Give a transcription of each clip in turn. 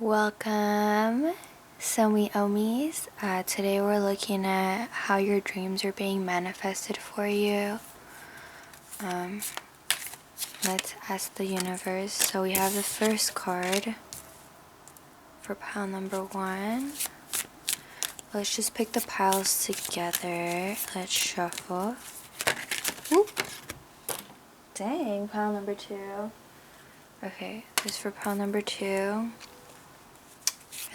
Welcome, Somi Omis. Today we're looking at how your dreams are being manifested for you. Let's ask the universe. So we have the first card for pile number 1. Let's just pick the piles together. Let's shuffle. Whoop. Dang, pile number 2. Okay, this is for pile number 2.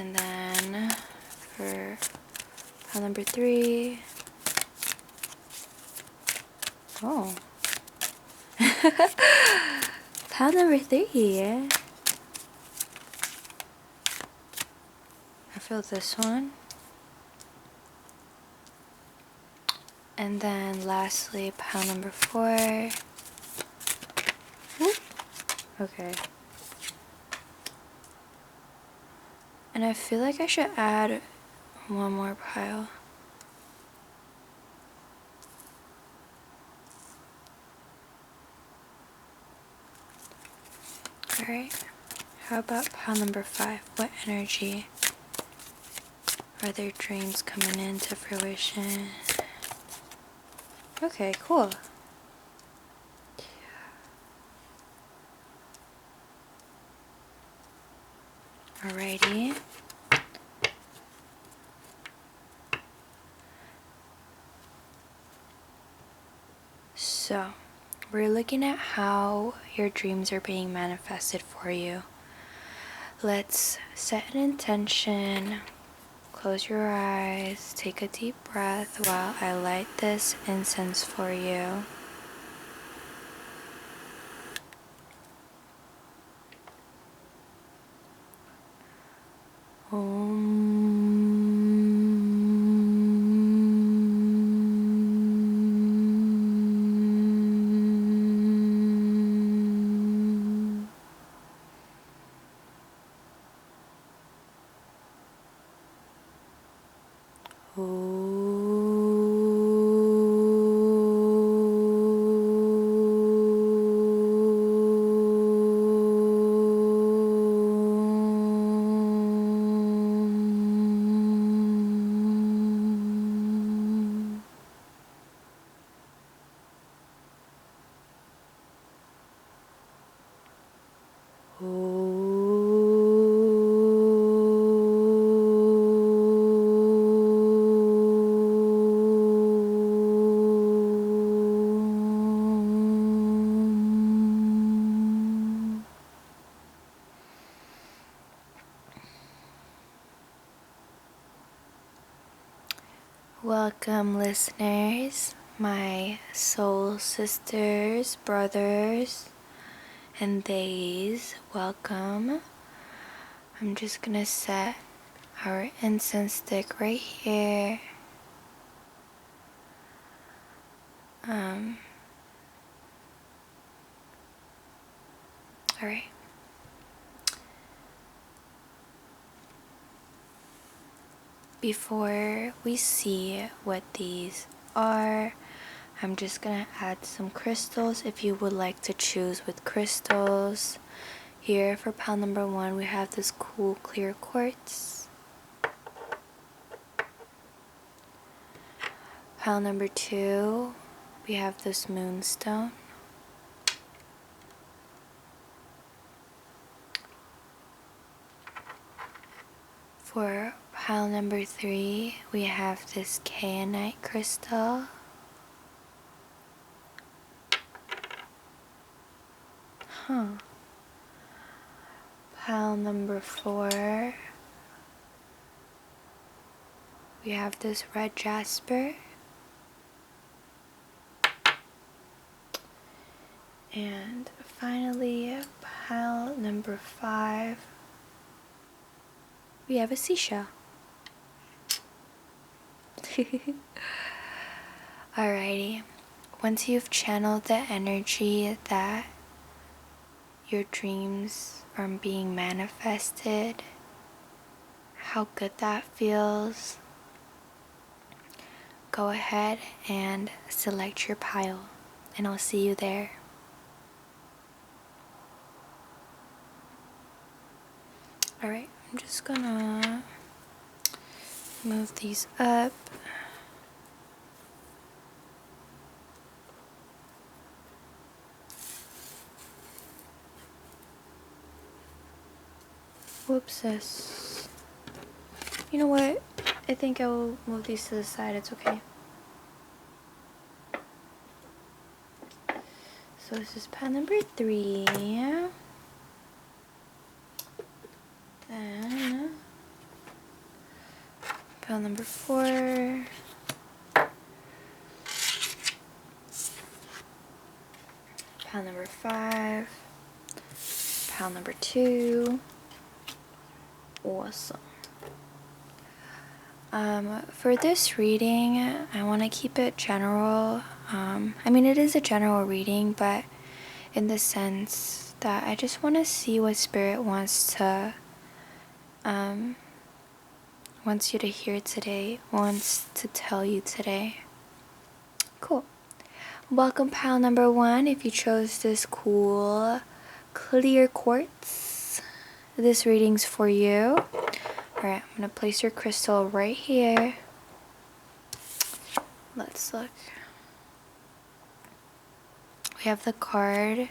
And then for pile number 3. Oh. Pile number 3. I feel this one. And then lastly, pile number 4. Whoop. Okay. And I feel like I should add one more pile. Alright, how about pile number 5? What energy are their dreams coming into fruition? Okay, cool. Alrighty. So, we're looking at how your dreams are being manifested for you. Let's set an intention. Close your eyes. Take a deep breath while I light this incense for you. Welcome, listeners, my soul sisters, brothers, and theys. Welcome. I'm just gonna set our incense stick right here. Alright. Before we see what these are, I'm just gonna add some crystals if you would like to choose with crystals. Here for pile number 1, we have this cool clear quartz. Pile number 2, we have this moonstone. For pile number 3, we have this Kyanite crystal. Pile number 4, we have this red Jasper. And finally, pile number 5, we have a seashell. Alrighty, once you've channeled the energy that your dreams are being manifested, how good that feels, go ahead and select your pile, and I'll see you there. Alright, I'm just gonna move these up. Whoopsis. You know what? I think I will move these to the side. It's okay. So this is pile number 3. Then pile number 4. Pile number 5. Pile number 2. Awesome. For this reading, I want to keep it general. I mean, it is a general reading, but in the sense that I just want to see what Spirit wants you to hear today, wants to tell you today. Cool. Welcome, pile number 1. If you chose this cool clear quartz, this reading's for you. Alright, I'm going to place your crystal right here. Let's look. We have the card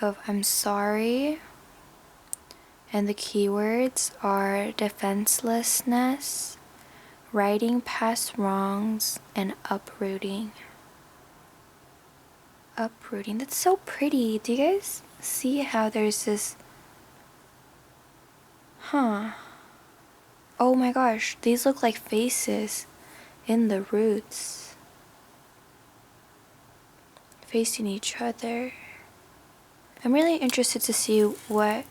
of I'm sorry. And the keywords are defenselessness, righting past wrongs, and uprooting. Uprooting. That's so pretty. Do you guys see how there's this... Oh my gosh, these look like faces in the roots. Facing each other. I'm really interested to see what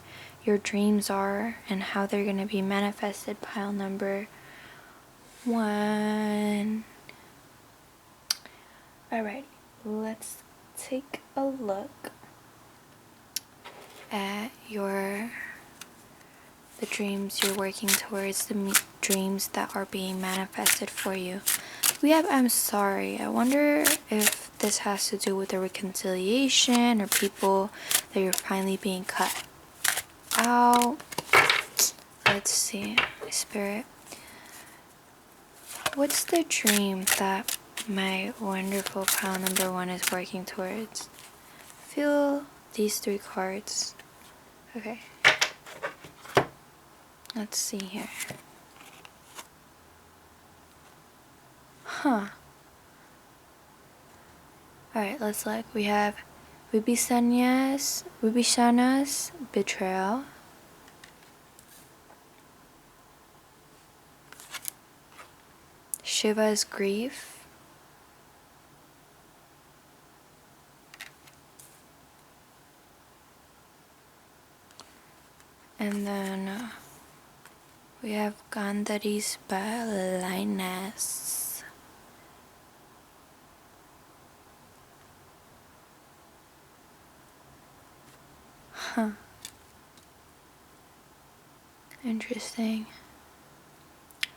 your dreams are and how they're going to be manifested. Pile number 1. Alright, let's take a look at the dreams you're working towards, the dreams that are being manifested for you. We have I'm sorry. I wonder if this has to do with a reconciliation or people that you're finally being cut out. Let's see, Spirit. What's the dream that my wonderful pile number 1 is working towards? Feel these 3 cards. Okay. Let's see here. Alright, let's look. We have Vibhishana's betrayal. Shiva's grief. And then we have Gandhari's blindness. Interesting.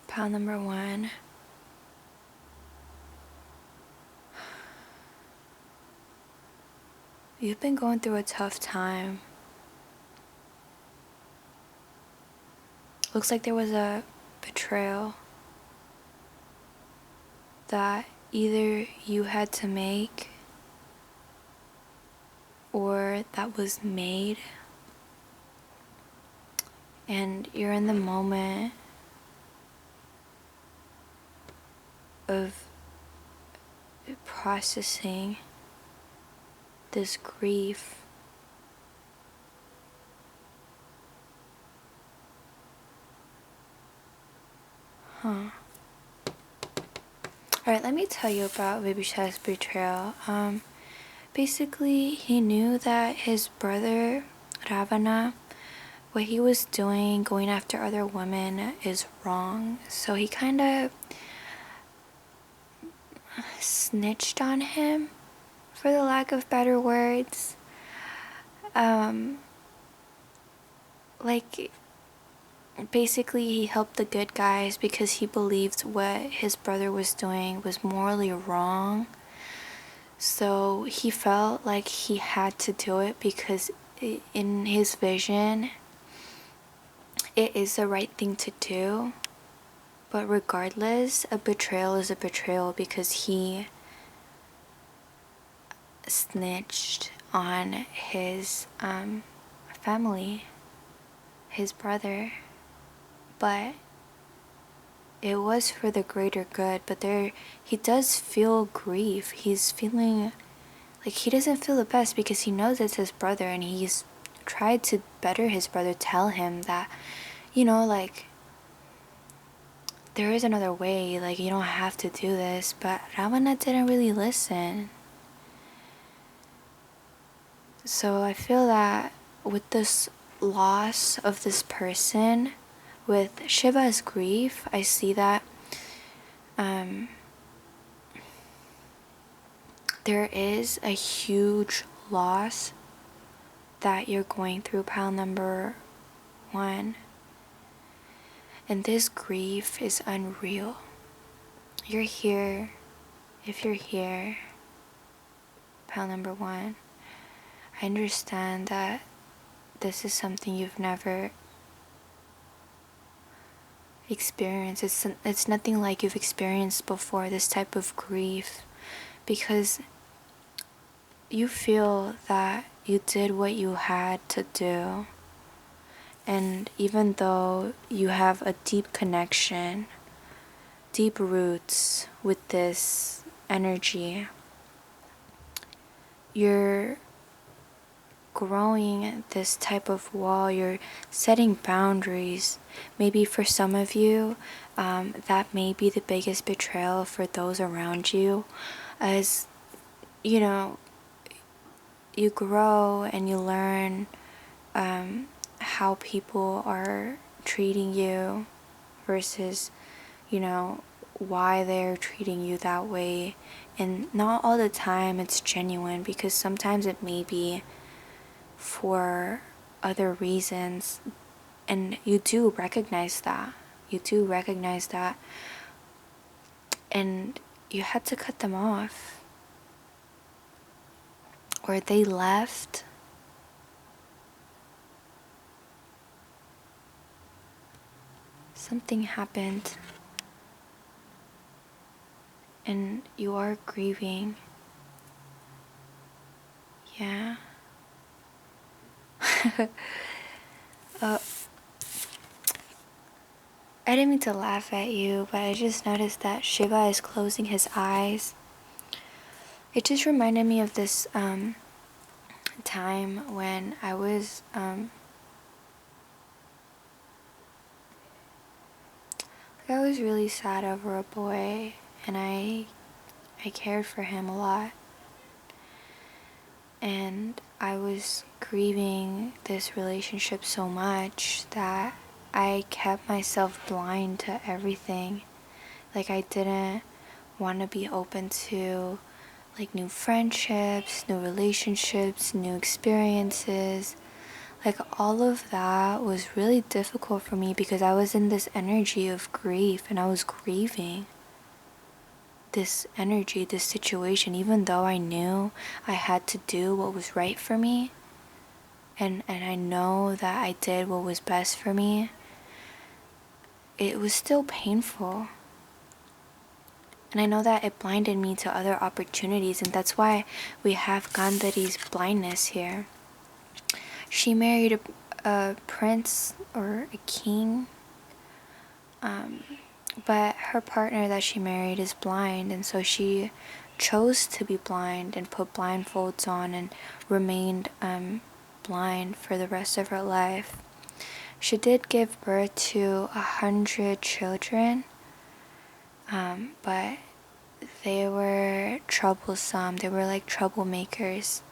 Pile number 1. You've been going through a tough time. Looks like there was a betrayal that either you had to make or that was made, and you're in the moment of processing this grief. Alright, let me tell you about Vibhishana's betrayal. Basically, he knew that his brother, Ravana, what he was doing, going after other women, is wrong. So he kind of snitched on him, for the lack of better words. Basically he helped the good guys because he believed what his brother was doing was morally wrong. So he felt like he had to do it because in his vision it is the right thing to do. But regardless, a betrayal is a betrayal because he snitched on his family, his brother. But it was for the greater good. But he does feel grief. He's feeling like he doesn't feel the best because he knows it's his brother, and he's tried to better his brother, tell him that, you know, like, there is another way, like, you don't have to do this. But Ravana didn't really listen. So I feel that with this loss of this person, with Shiva's grief, I see that there is a huge loss that you're going through, pile number 1. And this grief is unreal. You're here. If you're here, pile number 1, I understand that this is something you've never experienced. It's nothing like you've experienced before, this type of grief, because you feel that you did what you had to do. And even though you have a deep connection, deep roots with this energy, you're growing this type of wall, you're setting boundaries. Maybe for some of you, that may be the biggest betrayal for those around you, as you know, you grow and you learn how people are treating you versus, you know, why they're treating you that way. And not all the time it's genuine, because sometimes it may be for other reasons, and you do recognize that. And you had to cut them off, or they left. Something happened, and you are grieving. Yeah. I didn't mean to laugh at you, but I just noticed that Shiva is closing his eyes. It just reminded me of this time when I was really sad over a boy, and I cared for him a lot. And I was grieving this relationship so much that I kept myself blind to everything. Like, I didn't want to be open to like new friendships, new relationships, new experiences. Like, all of that was really difficult for me because I was in this energy of grief, and I was grieving this energy, this situation, even though I knew I had to do what was right for me, and I know that I did what was best for me. It was still painful. And I know that it blinded me to other opportunities, and that's why we have Gandhari's blindness here. She married a prince or a king, but her partner that she married is blind, and so she chose to be blind and put blindfolds on and remained blind for the rest of her life. She did give birth to 100 children, but they were troublesome. They were like troublemakers.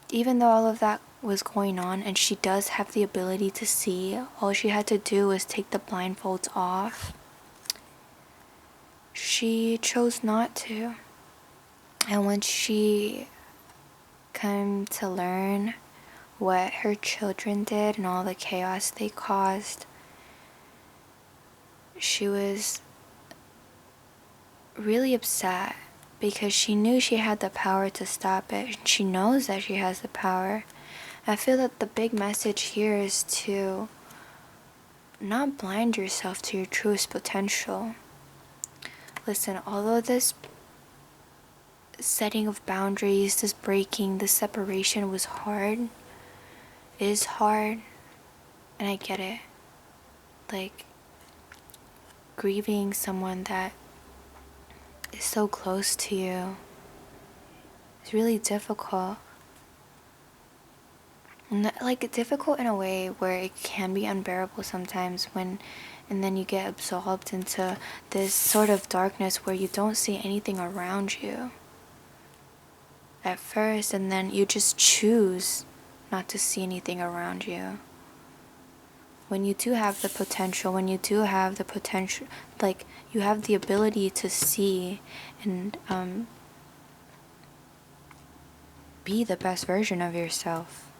Even though all of that was going on, and she does have the ability to see, all she had to do was take the blindfolds off. She chose not to. And when she came to learn what her children did and all the chaos they caused, she was really upset because she knew she had the power to stop it. She knows that she has the power. I feel that the big message here is to not blind yourself to your truest potential. Listen, although this setting of boundaries, this breaking, this separation was hard, is hard, and I get it. Like, grieving someone that is so close to you is really difficult. Like, difficult in a way where it can be unbearable sometimes and then you get absorbed into this sort of darkness where you don't see anything around you at first, and then you just choose not to see anything around you. When you do have the potential, like, you have the ability to see and be the best version of yourself.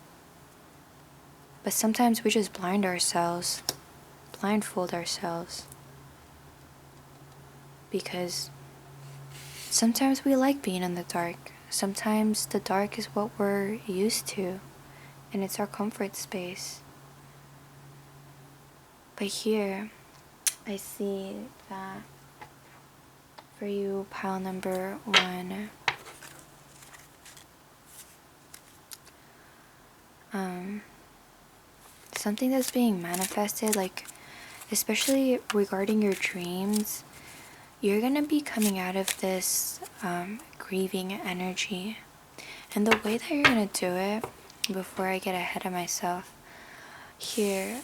But sometimes we just blindfold ourselves. Because sometimes we like being in the dark. Sometimes the dark is what we're used to, and it's our comfort space. But here, I see that for you, pile number 1, something that's being manifested, like, especially regarding your dreams, you're gonna be coming out of this grieving energy. And the way that you're gonna do it, before I get ahead of myself, here,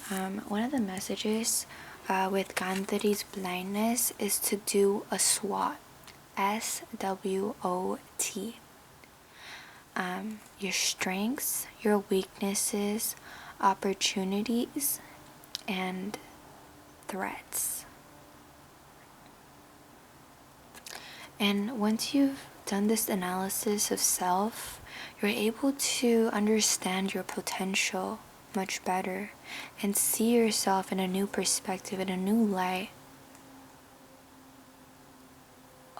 one of the messages with Gandhari's blindness is to do a SWOT. SWOT. Your strengths, your weaknesses, opportunities, and threats. And once you've done this analysis of self, you're able to understand your potential much better and see yourself in a new perspective, in a new light.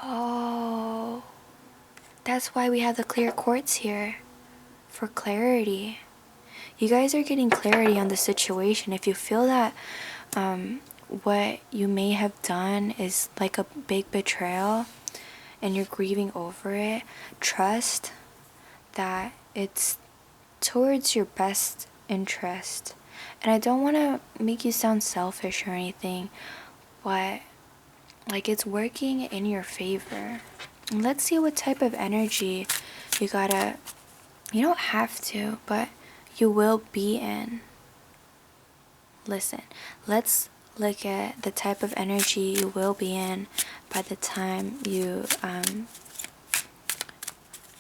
Oh, that's why we have the clear quartz here, for clarity. You guys are getting clarity on the situation. If you feel that what you may have done is like a big betrayal and you're grieving over it, trust that it's towards your best interest. And I don't want to make you sound selfish or anything, but like, it's working in your favor. And let's see what type of energy you don't have to, but you will be in. Listen, let's look at the type of energy you will be in by the time you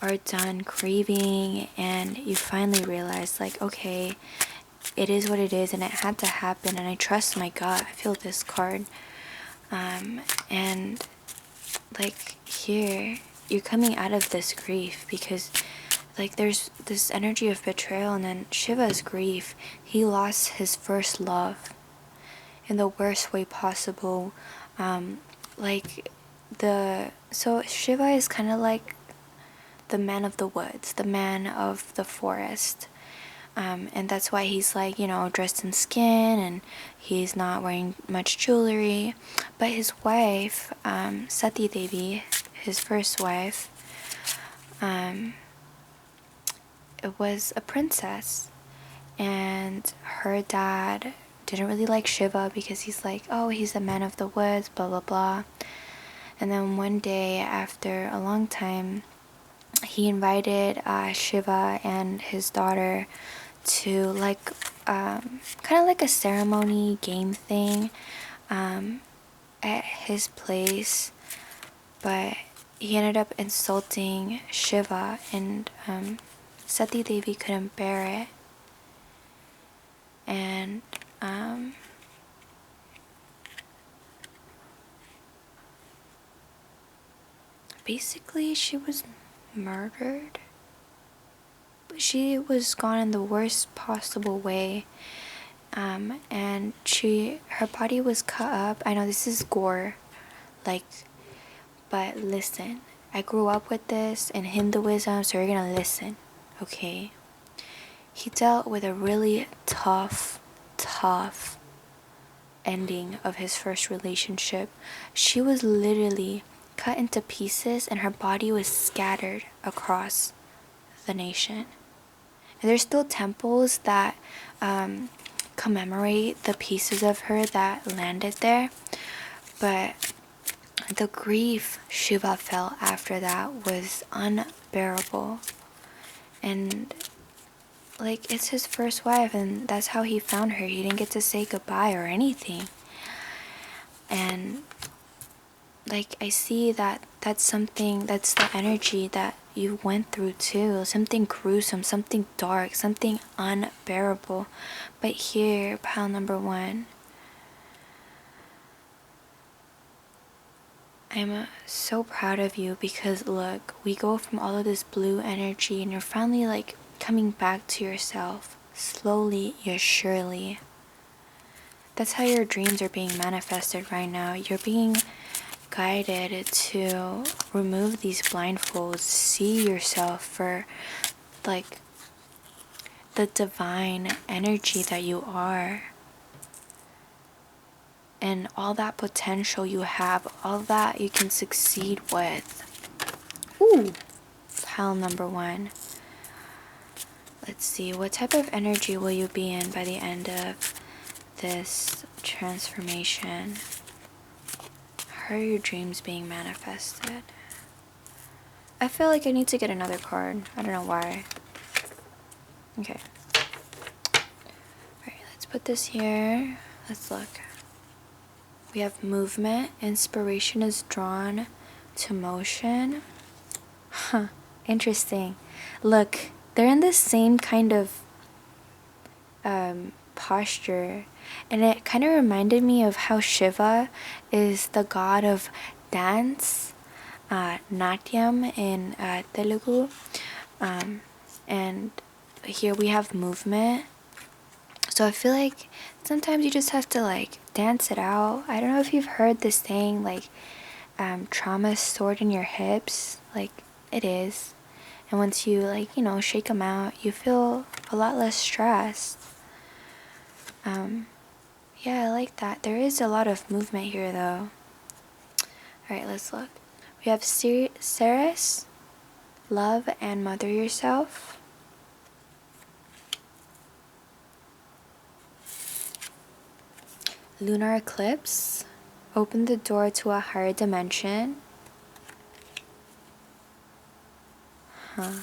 are done grieving and you finally realize, like, okay, it is what it is and it had to happen, and I trust my gut. I feel this card. And like, here, you're coming out of this grief because, like, there's this energy of betrayal, and then Shiva's grief. He lost his first love in the worst way possible. So Shiva is kind of like the man of the woods, the man of the forest. And that's why he's, like, dressed in skin and he's not wearing much jewelry. But his wife, Sati Devi, his first wife, it was a princess. And her dad didn't really like Shiva because he's like, oh, he's the man of the woods, blah, blah, blah. And then one day, after a long time, he invited Shiva and his daughter to, like, kind of like a ceremony game thing at his place. But he ended up insulting Shiva, and Sati Devi couldn't bear it. And basically she was murdered. She was gone in the worst possible way, and her body was cut up. I know this is gore, like, but listen, I grew up with this in Hinduism, so you're gonna listen, okay? He dealt with a really tough ending of his first relationship. She was literally cut into pieces and her body was scattered across the nation. And there's still temples that commemorate the pieces of her that landed there, but the grief Shiva felt after that was unbearable. And like, it's his first wife and that's how he found her. He didn't get to say goodbye or anything. And like, I see that that's something, that's the energy that you went through too. Something gruesome, something dark, something unbearable. But here, pile number 1, I'm so proud of you because look, we go from all of this blue energy and you're finally like coming back to yourself. Slowly yet surely. That's how your dreams are being manifested right now. You're being guided to remove these blindfolds, see yourself for like the divine energy that you are, and all that potential you have, all that you can succeed with. Ooh, pile number 1. Let's see, what type of energy will you be in by the end of this transformation? How are your dreams being manifested? I feel like I need to get another card. I don't know why. Okay. Alright, let's put this here. Let's look. We have movement. Inspiration is drawn to motion. Huh. Interesting. Look, they're in the same kind of posture. And it kind of reminded me of how Shiva is the god of dance, Natyam in Telugu. And here we have movement. So I feel like sometimes you just have to like dance it out. I don't know if you've heard this saying like trauma is stored in your hips. Like it is. And once you like, you know, shake them out, you feel a lot less stressed. Yeah, I like that. There is a lot of movement here though. Alright, let's look. We have Ceres, love and mother yourself. Lunar eclipse, open the door to a higher dimension. Huh,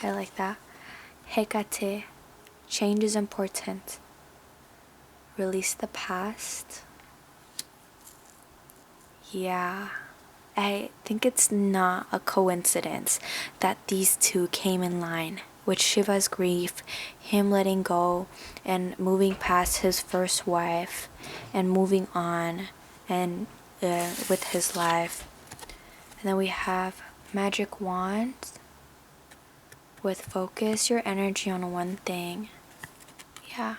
I like that. Hecate, change is important. Release the past. Yeah, I think it's not a coincidence that these two came in line with Shiva's grief, him letting go and moving past his first wife and moving on and with his life. And then we have magic wand with focus your energy on one thing. Yeah.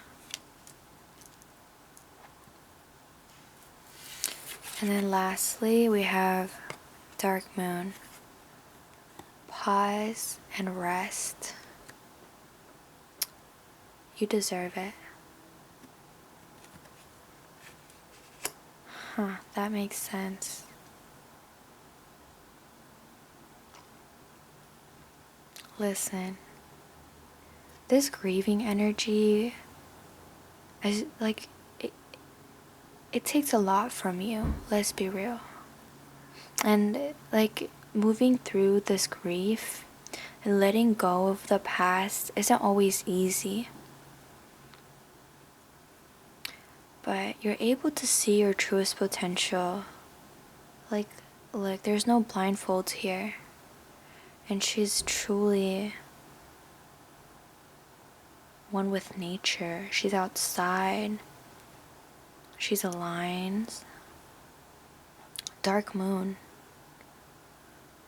And then lastly, we have dark moon. Pause and rest. You deserve it. Huh, that makes sense. Listen, this grieving energy is like it takes a lot from you, let's be real. And like moving through this grief and letting go of the past isn't always easy. But you're able to see your truest potential. Like, look, there's no blindfolds here. And she's truly one with nature. She's outside. She's aligned. Dark moon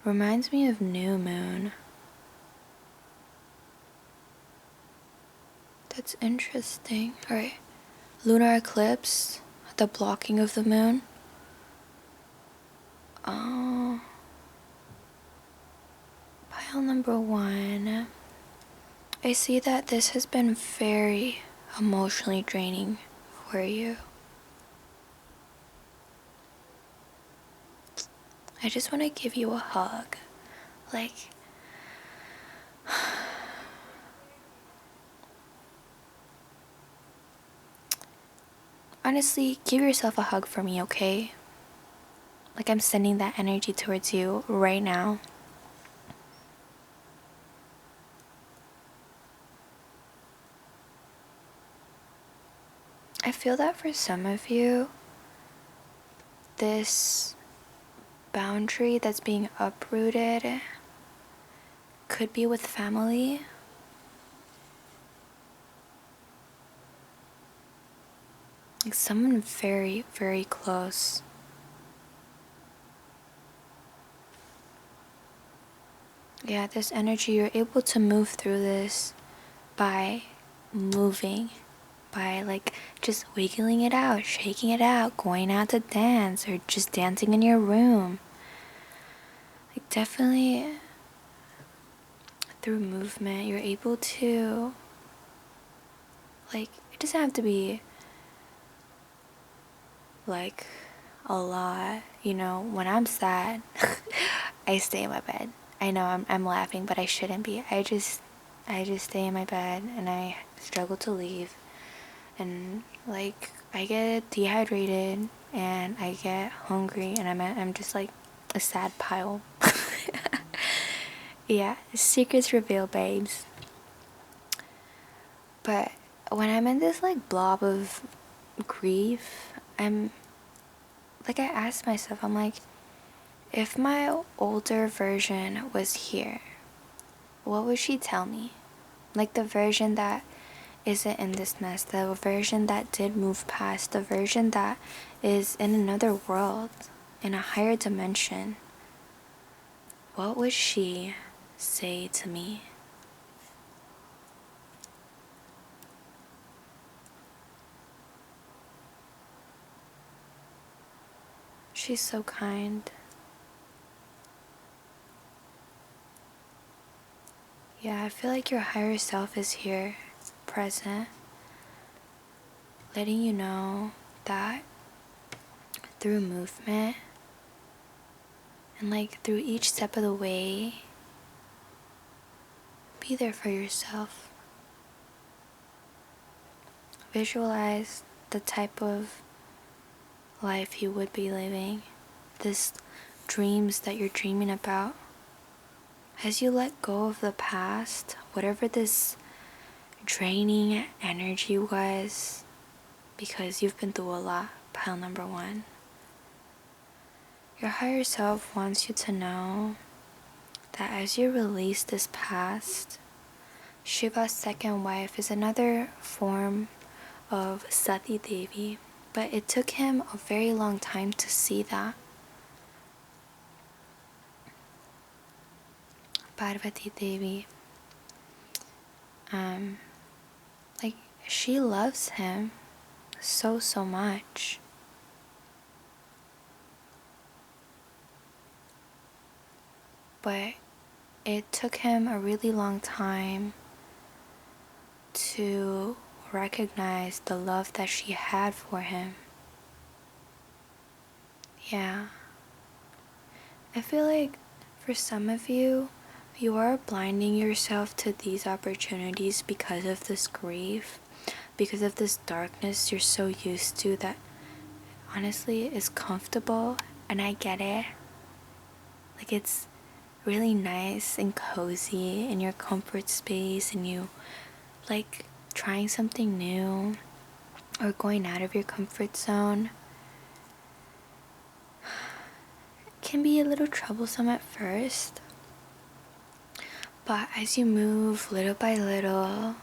reminds me of new moon. That's interesting. Alright. Lunar eclipse, the blocking of the moon. Oh. Pile number 1. I see that this has been very emotionally draining for you. I just want to give you a hug. Like, honestly, give yourself a hug for me, okay? Like, I'm sending that energy towards you right now. I feel that for some of you, this boundary that's being uprooted could be with family. Like someone very, very close. Yeah, this energy, you're able to move through this by moving, by like just wiggling it out, shaking it out, going out to dance, or just dancing in your room. Like definitely through movement, you're able to, like, it doesn't have to be like a lot, you know. When I'm sad, I stay in my bed. I know I'm laughing, but I shouldn't be. I just stay in my bed and I struggle to leave, and like I get dehydrated and I get hungry and I'm just like a sad pile. Yeah, secrets reveal, babes. But when I'm in this like blob of grief, I'm like, I ask myself, I'm like, if my older version was here, what would she tell me? Like the version that isn't in this mess, the version that did move past, the version that is in another world, in a higher dimension. What would she say to me? She's so kind. Yeah, I feel like your higher self is here, present, letting you know that through movement and like through each step of the way, be there for yourself. Visualize the type of life you would be living, this dreams that you're dreaming about. As you let go of the past, whatever this draining energy was, because you've been through a lot, pile number one. Your higher self wants you to know that as you release this past, Shiva's second wife is another form of Sati Devi, but it took him a very long time to see that. Parvati Devi, like, she loves him so much. But it took him a really long time to recognize the love that she had for him. Yeah. I feel like for some of you, you are blinding yourself to these opportunities because of this grief, because of this darkness you're so used to that honestly is comfortable, and I get it. Like, it's really nice and cozy in your comfort space, and you like trying something new or going out of your comfort zone. It can be a little troublesome at first, but as you move little by little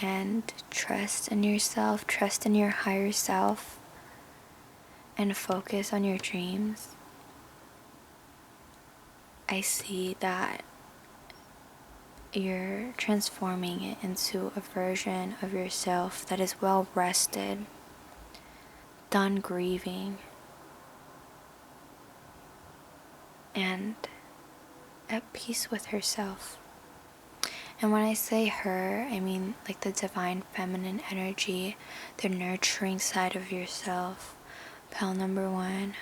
and trust in yourself, trust in your higher self, and focus on your dreams, I see that you're transforming it into a version of yourself that is well rested, done grieving, and at peace with herself. And when I say her, I mean like the divine feminine energy, the nurturing side of yourself. Pal number one.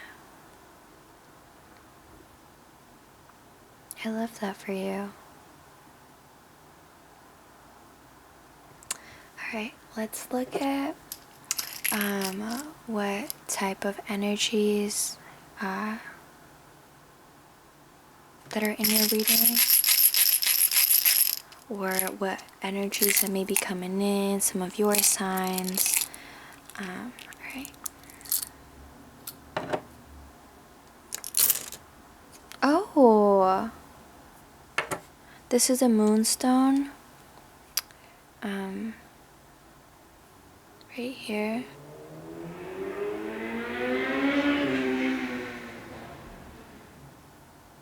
I love that for you. Alright, let's look at what type of energies that are in your reading, or what energies that may be coming in, some of your signs. Alright. Oh, this is a moonstone. Right here.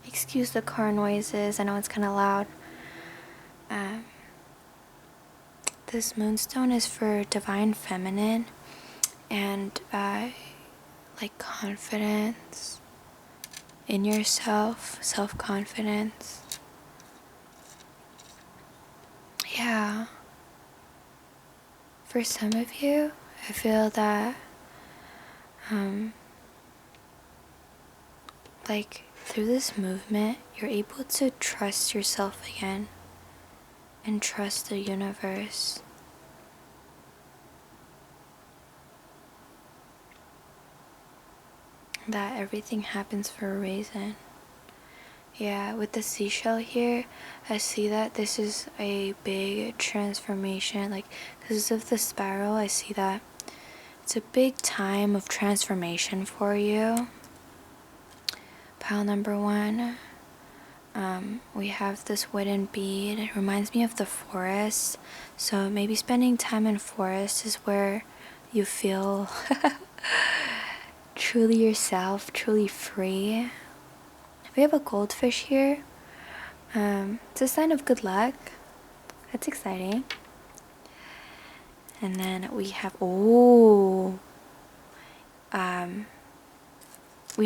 Excuse the car noises, I know it's kind of loud. This moonstone is for divine feminine and like confidence in yourself, self-confidence. Yeah. For some of you, I feel that like through this movement, you're able to trust yourself again and trust the universe. That everything happens for a reason. Yeah, with the seashell here, I see that this is a big transformation. Like, because of the spiral, I see that it's a big time of transformation for you. Pile number 1. We have this wooden bead. It reminds me of the forest. So maybe spending time in forest is where you feel truly yourself, truly free. We have a goldfish here. It's a sign of good luck. That's exciting. And then we have, we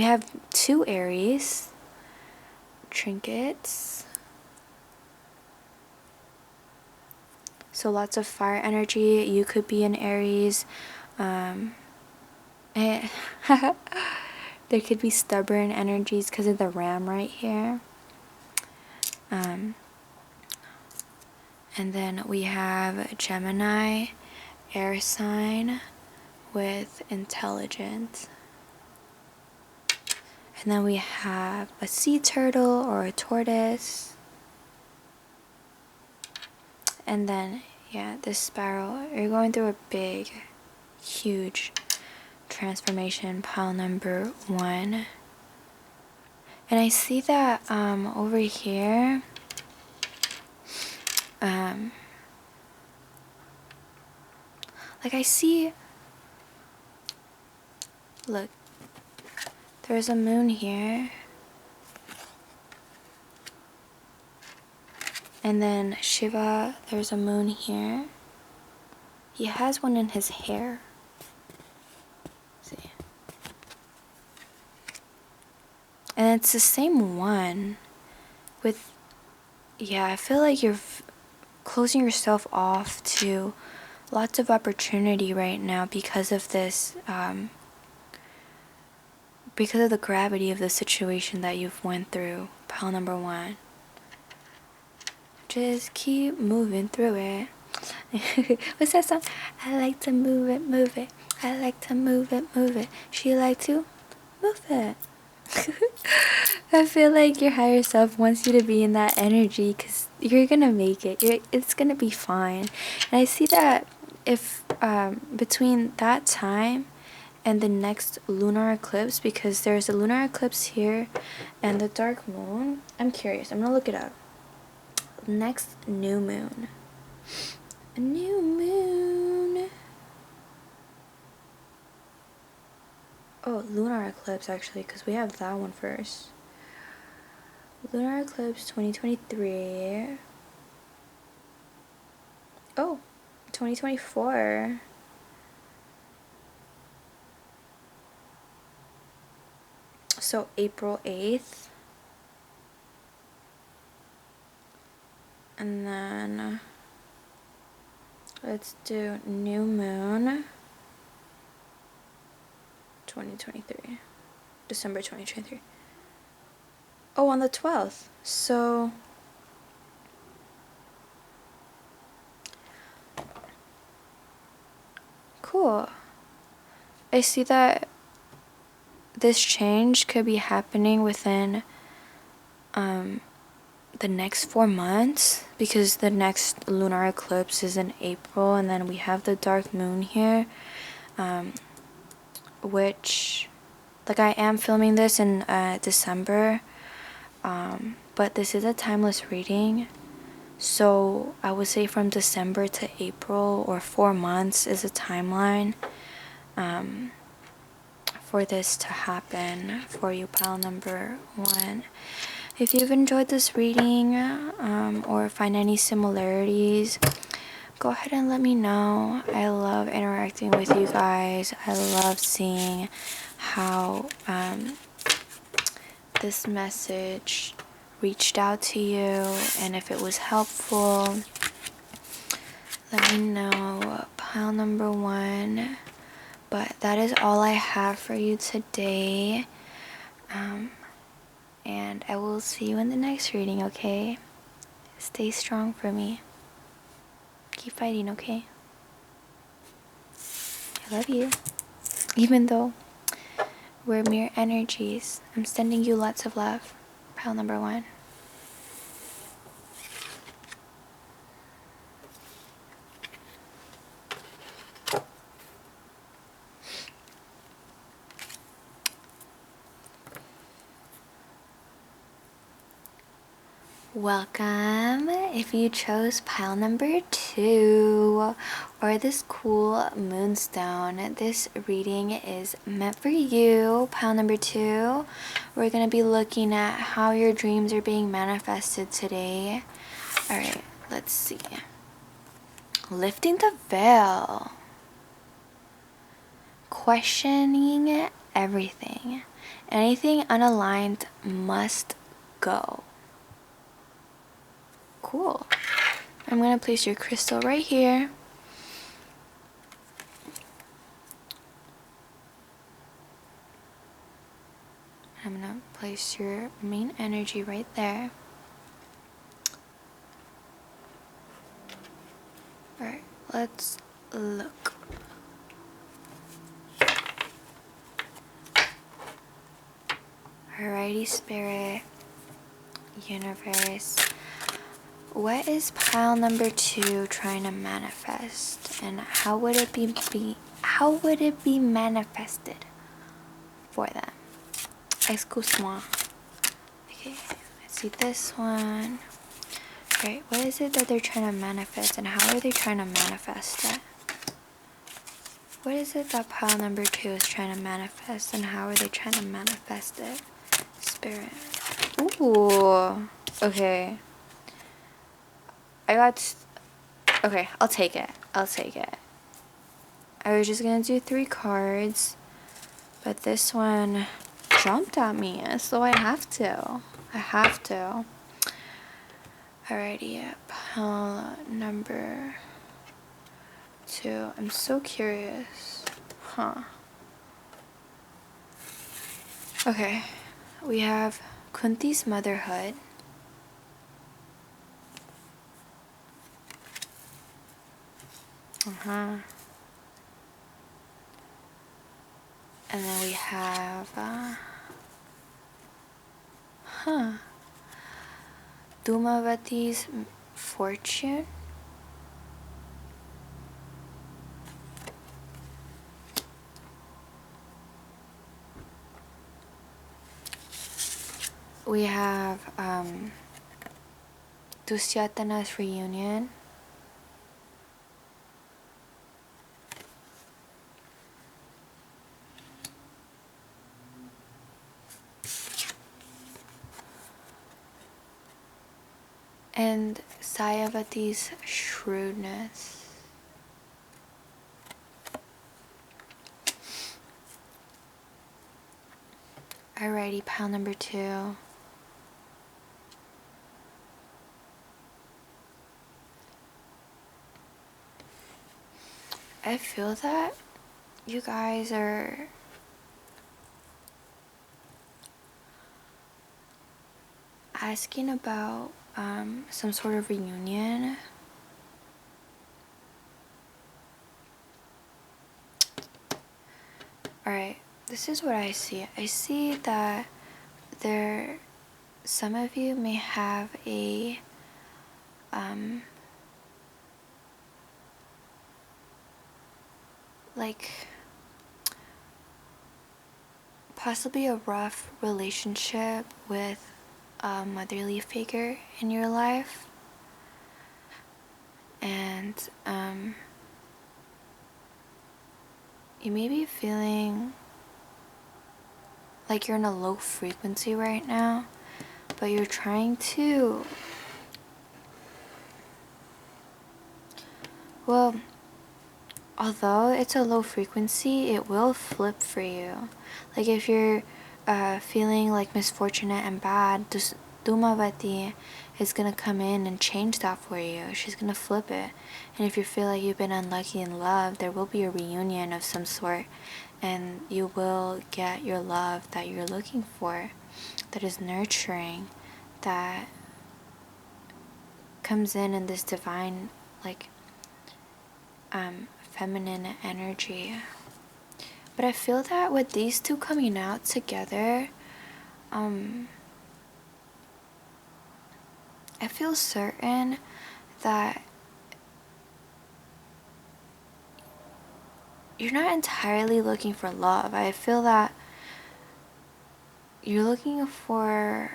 have 2 Aries trinkets. So lots of fire energy. You could be an Aries. There could be stubborn energies because of the ram right here. And then we have Gemini, air sign with intelligence. And then we have a sea turtle or a tortoise. And then, yeah, this spiral. You're going through a big, huge transformation, pile number 1. And I see that over here, like I see, look, there's a moon here. And then Shiva, there's a moon here. He has one in his hair. See. And it's the same one with, yeah, I feel like you're closing yourself off to lots of opportunity right now because of this, because of the gravity of the situation that you've went through. Pile number 1. Just keep moving through it. What's that song? I like to move it, move it. I like to move it, move it. She like to move it. I feel like your higher self wants you to be in that energy because you're gonna make it. It's gonna be fine. And I see that if between that time and the next lunar eclipse, because there's a lunar eclipse here and the dark moon. I'm curious. I'm gonna look it up. Next new moon. A new moon. Oh, lunar eclipse actually, because we have that one first. Lunar eclipse 2023. Oh, 2024. So April 8th. And then let's do new moon 2023. December 2023. Oh, on the 12th. So cool. I see that this change could be happening within the next 4 months, because the next lunar eclipse is in April, and then we have the dark moon here, which, like, I am filming this in December, but this is a timeless reading, so I would say from December to April, or 4 months, is a timeline for this to happen for you, pile number 1. If you've enjoyed this reading, or find any similarities, go ahead and let me know. I love interacting with you guys. I love seeing how this message reached out to you, and if it was helpful. Let me know, pile number 1. But that is all I have for you today. And I will see you in the next reading, okay? Stay strong for me. Keep fighting, okay? I love you. Even though we're mere energies, I'm sending you lots of love. Pile number 1. Welcome if you chose pile number 2 or this cool moonstone. This reading is meant for you, pile number 2. We're going to be looking at how your dreams are being manifested today. Alright, let's see. Lifting the veil. Questioning everything. Anything unaligned must go. Cool. I'm going to place your crystal right here. I'm going to place your main energy right there. Alright, let's look. Alrighty, Spirit, Universe. What is pile number 2 trying to manifest, and how would it be manifested for them? Excuse-moi. Okay, let's see this one. Alright, what is it that they're trying to manifest, and how are they trying to manifest it? What is it that pile number 2 is trying to manifest, and how are they trying to manifest it? Spirit. Ooh. Okay. Okay, I'll take it. I was just gonna do 3 cards, but this one jumped at me, so I have to. Alrighty, pile number 2. I'm so curious. Okay, we have Kunti's motherhood. And then we have Dhumavati's fortune. We have Dusyatana's reunion. And Sayavati's shrewdness. Alrighty, pile number 2. I feel that you guys are asking about some sort of reunion. Alright, this is what I see. I see that some of you may have a like possibly a rough relationship with a motherly figure in your life, and you may be feeling like you're in a low frequency right now, but you're trying to, well, although it's a low frequency, it will flip for you. Like if you're feeling like misfortunate and bad, just Dumavati is gonna come in and change that for you. She's gonna flip it. And if you feel like you've been unlucky in love, there will be a reunion of some sort, and you will get your love that you're looking for, that is nurturing, that comes in this divine, like, feminine energy. But I feel that with these two coming out together, I feel certain that you're not entirely looking for love. I feel that you're looking for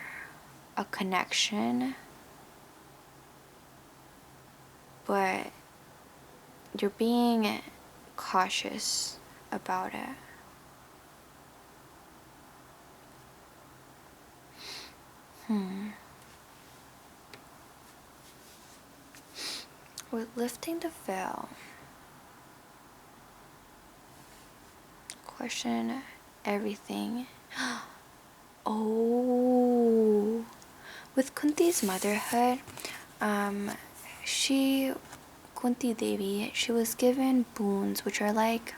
a connection, but you're being cautious about it. With lifting the veil, question everything. Oh, with Kunti's motherhood, Kunti Devi, she was given boons, which are like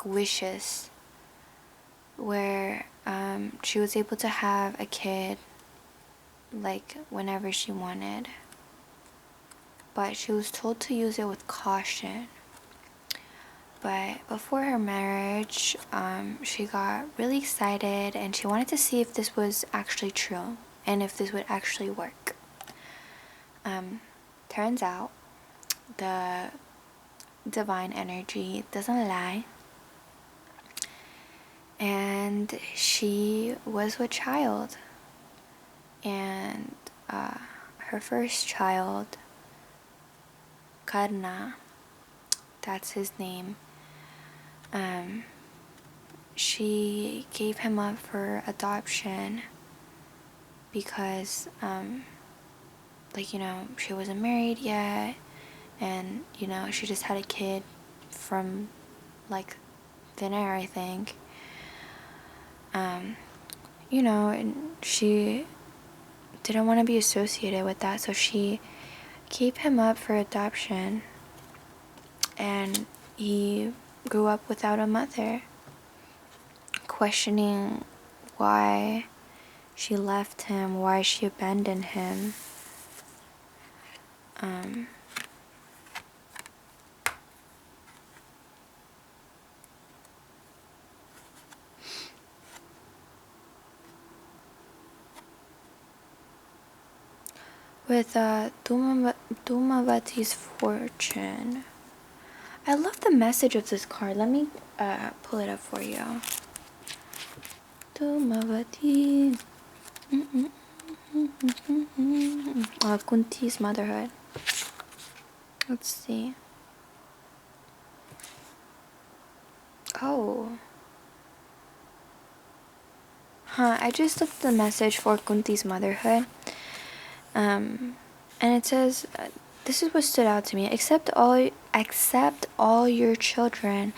wishes, where she was able to have a kid like whenever she wanted, but she was told to use it with caution. But before her marriage, she got really excited and she wanted to see if this was actually true and if this would actually work. Turns out the divine energy doesn't lie, and she was with child, and her first child, Karna, that's his name, she gave him up for adoption because she wasn't married yet, and she just had a kid from like thin air, I think. And she didn't want to be associated with that, so she gave him up for adoption, and he grew up without a mother, questioning why she left him, why she abandoned him. With Dumavati's fortune, I love the message of this card. Let me pull it up for you. Dumavati. Kunti's motherhood. Let's see. Oh. I just looked the message for Kunti's motherhood. And it says, this is what stood out to me. Accept all your children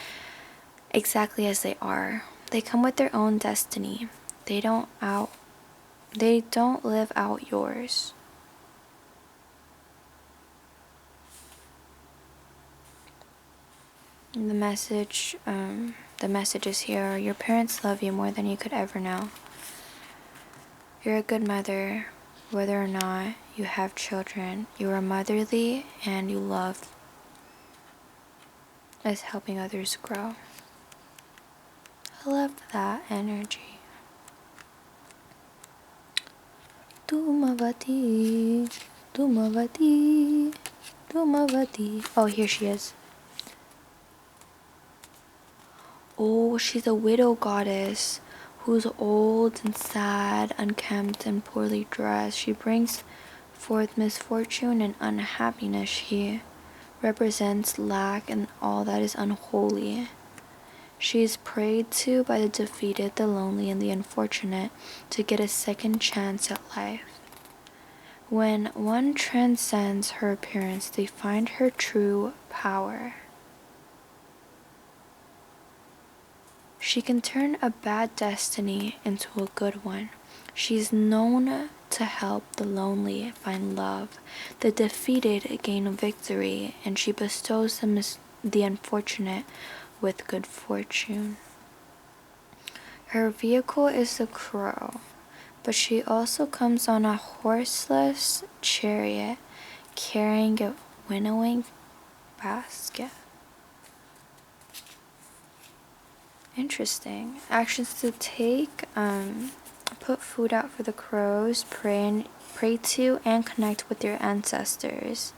exactly as they are. They come with their own destiny. They don't live out yours. The message is here. Your parents love you more than you could ever know. You're a good mother, whether or not you have children. You are motherly and you love is helping others grow. I love that energy. Dhumavati, Dhumavati, Dhumavati. Oh, here she is. Oh, she's a widow goddess who's old and sad, unkempt and poorly dressed. She brings forth misfortune and unhappiness. She represents lack and all that is unholy. She is prayed to by the defeated, the lonely, and the unfortunate to get a second chance at life. When one transcends her appearance, they find her true power. She can turn a bad destiny into a good one. She is known to help the lonely find love, the defeated gain victory, and she bestows the unfortunate with good fortune. Her vehicle is the crow, but she also comes on a horseless chariot carrying a winnowing basket. Interesting. Actions to take: put food out for the crows, pray to and connect with your ancestors.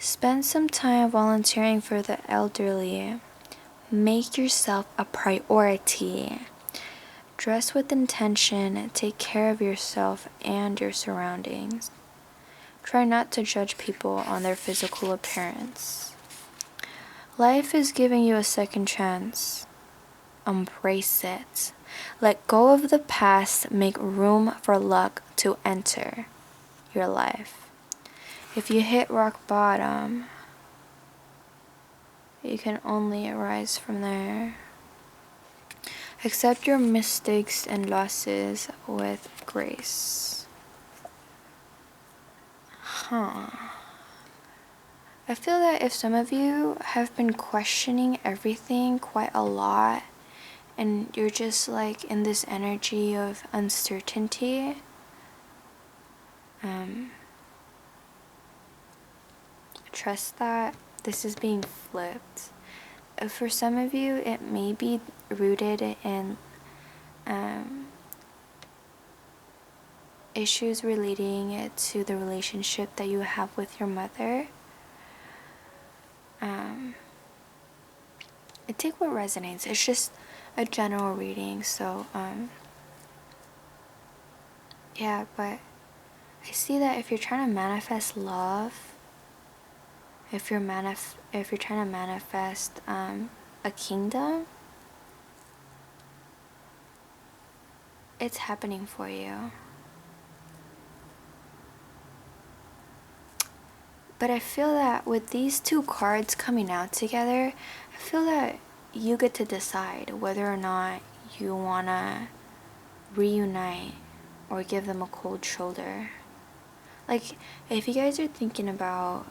Spend some time volunteering for the elderly. Make yourself a priority. Dress with intention. Take care of yourself and your surroundings. Try not to judge people on their physical appearance. Life is giving you a second chance. Embrace it. Let go of the past. Make room for luck to enter your life. If you hit rock bottom, you can only rise from there. Accept your mistakes and losses with grace. I feel that if some of you have been questioning everything quite a lot, and you're just like in this energy of uncertainty, trust that this is being flipped. For some of you, it may be rooted in issues relating to the relationship that you have with your mother. Take what resonates. It's just a general reading, so yeah, but I see that if you're trying to manifest love, if you're trying to manifest a kingdom, it's happening for you. But I feel that with these two cards coming out together, I feel that you get to decide whether or not you want to reunite or give them a cold shoulder. Like, if you guys are thinking about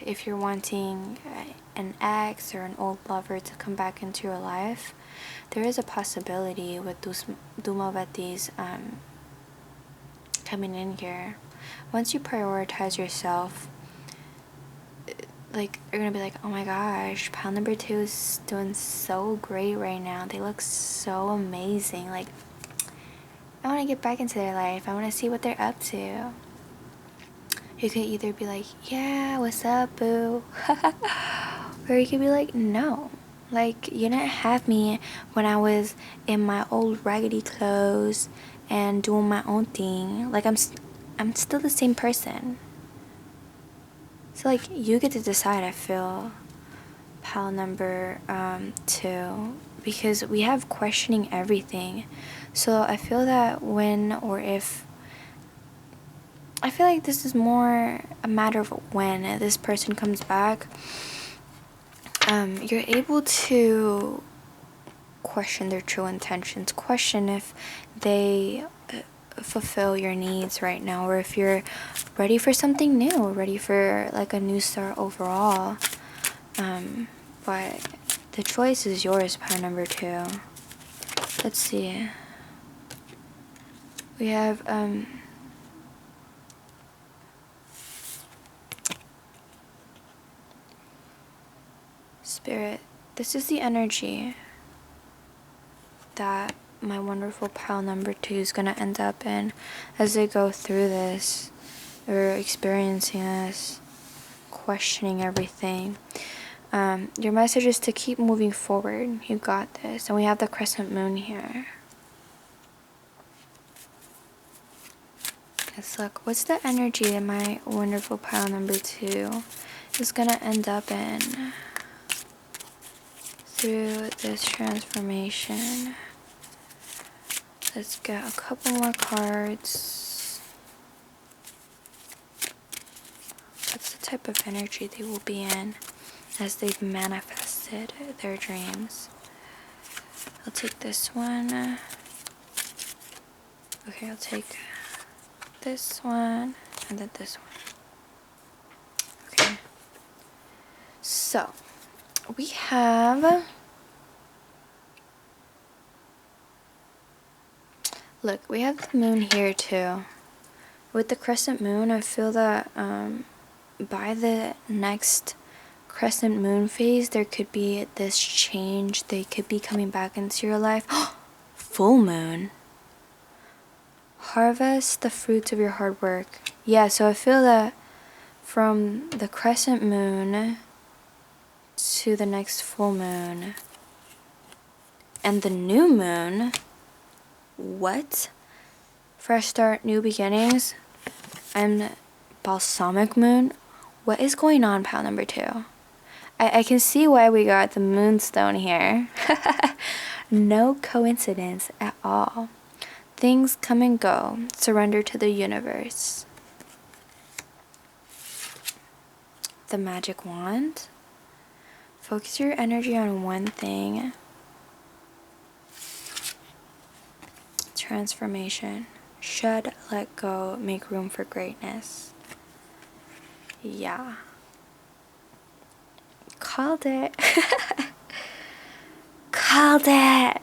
if you're wanting an ex or an old lover to come back into your life, there is a possibility with those Dhumavatis coming in here. Once you prioritize yourself, like, you're gonna be like, oh my gosh, pile number 2 is doing so great right now. They look so amazing. Like, I want to get back into their life. I want to see what they're up to. You could either be like, yeah, what's up, boo? Or you could be like, no. Like, you didn't have me when I was in my old raggedy clothes and doing my own thing. Like, I'm still the same person. So, like, you get to decide, I feel, pile number 2. Because we have questioning everything. So, I feel that when or if... I feel like this is more a matter of when this person comes back. You're able to question their true intentions. Question if they fulfill your needs right now, or if you're ready for something new, ready for like a new start overall. But the choice is yours, pile number 2. Let's see. We have Spirit. This is the energy that my wonderful pile number 2 is going to end up in as they go through this, or experiencing this, questioning everything. Your message is to keep moving forward. You got this. And we have the crescent moon here. Let's look. What's the energy that my wonderful pile number 2 is going to end up in through this transformation? Let's get a couple more cards. What's the type of energy they will be in as they've manifested their dreams? I'll take this one. Okay, I'll take this one and then this one. Okay. So, we have... Look, we have the moon here too. With the crescent moon, I feel that by the next crescent moon phase, there could be this change. They could be coming back into your life. Full moon. Harvest the fruits of your hard work. Yeah, so I feel that from the crescent moon to the next full moon and the new moon... What? Fresh start, new beginnings. And balsamic moon. What is going on, pile number 2? I can see why we got the moonstone here. No coincidence at all. Things come and go. Surrender to the universe. The magic wand. Focus your energy on one thing. Transformation. Shed, let go, make room for greatness. Yeah. Called it. Called it.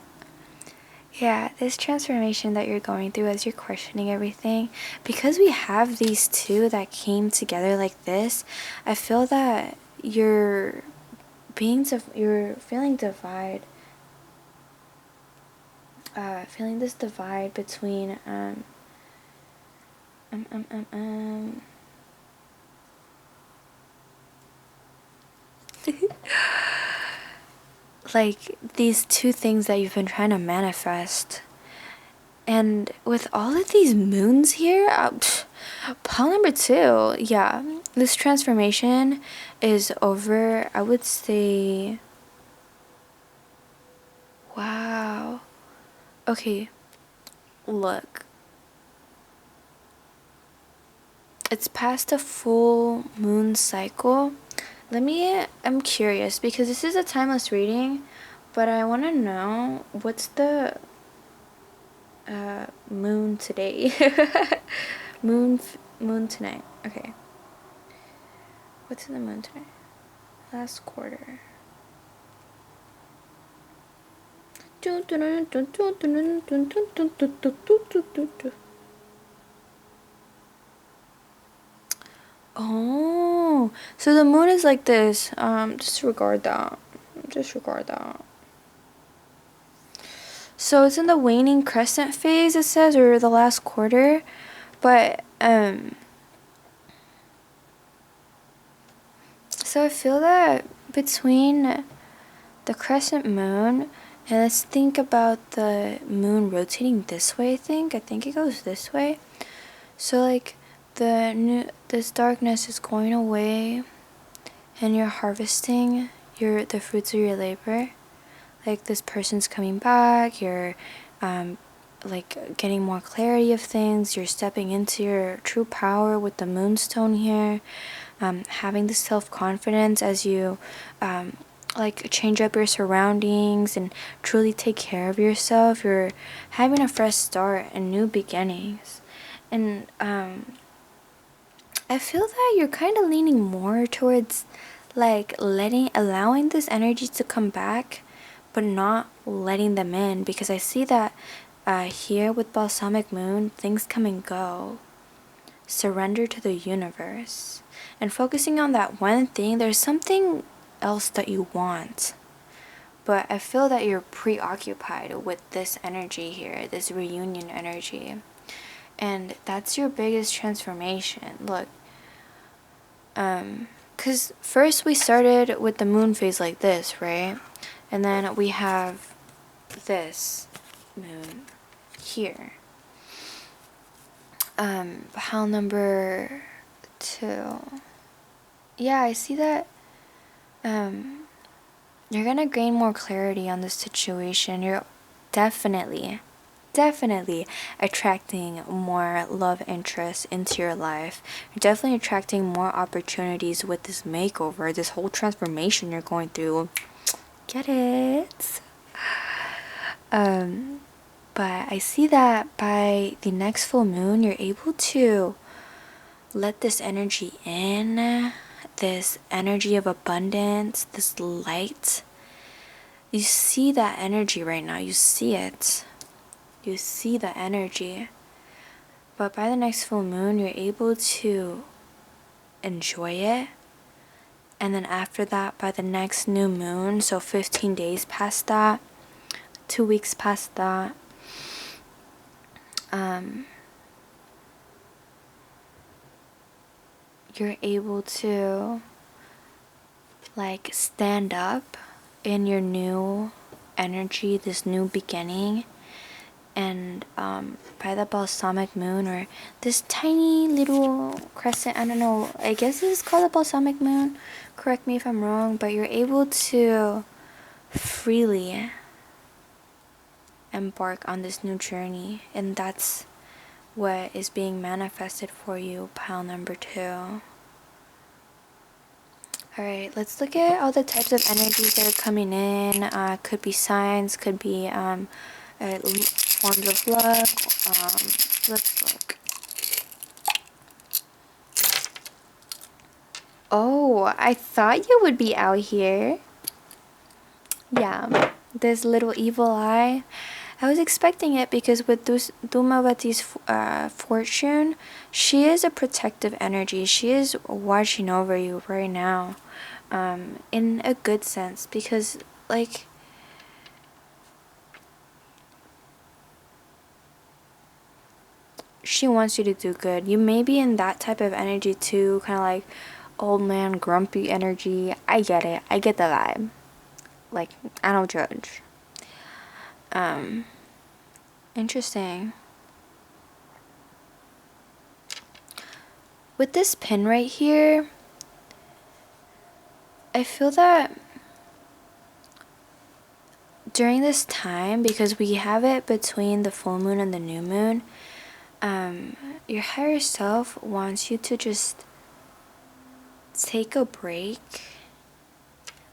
Yeah, this transformation that you're going through as you're questioning everything, because we have these two that came together like this, I feel that you're feeling divide. Feeling this divide between like these two things that you've been trying to manifest. And with all of these moons here, pile number 2, yeah, this transformation is over, I would say. Wow. Okay, look. It's past a full moon cycle. I'm curious because this is a timeless reading, but I want to know what's the moon today. moon tonight. Okay. What's in the moon tonight? Last quarter. Oh, so the moon is like this. Disregard that. Disregard that. So it's in the waning crescent phase, it says, or the last quarter. But, so I feel that between the crescent moon, and let's think about the moon rotating this way, I think it goes this way. So like this darkness is going away and you're harvesting the fruits of your labor. Like this person's coming back, you're like getting more clarity of things, you're stepping into your true power with the moonstone here, having the self-confidence as you like change up your surroundings and truly take care of yourself. You're having a fresh start and new beginnings. And I feel that you're kind of leaning more towards like allowing this energy to come back, but not letting them in, because I see that here with balsamic moon, things come and go. Surrender to the universe and focusing on that one thing. There's something else that you want, but I feel that you're preoccupied with this energy here, this reunion energy, and that's your biggest transformation. Look, because first we started with the moon phase like this, right? And then we have this moon here. Pile number 2. Yeah, I see that you're gonna gain more clarity on this situation. You're definitely attracting more love interest into your life. You're definitely attracting more opportunities with this makeover, this whole transformation you're going through. Get it? But I see that by the next full moon, you're able to let this energy in, this energy of abundance, this light. You see that energy right now. You see it. You see the energy. But by the next full moon, you're able to enjoy it. And then after that, by the next new moon, so 15 days past that, 2 weeks past that, you're able to like stand up in your new energy, this new beginning. And by the balsamic moon, or this tiny little crescent, I don't know, I guess it's called a balsamic moon, correct me if I'm wrong, but you're able to freely embark on this new journey, and that's what is being manifested for you, pile number 2. Alright, let's look at all the types of energies that are coming in. Could be signs, could be forms of luck. Let's look. Oh, I thought you would be out here. Yeah, this little evil eye. I was expecting it because with Dhumavati's fortune, she is a protective energy. She is watching over you right now, in a good sense, because like she wants you to do good. You may be in that type of energy too, kind of like old man grumpy energy. I get it. I get the vibe. Like, I don't judge. Interesting. With this pin right here, I feel that during this time, because we have it between the full moon and the new moon, your higher self wants you to just take a break.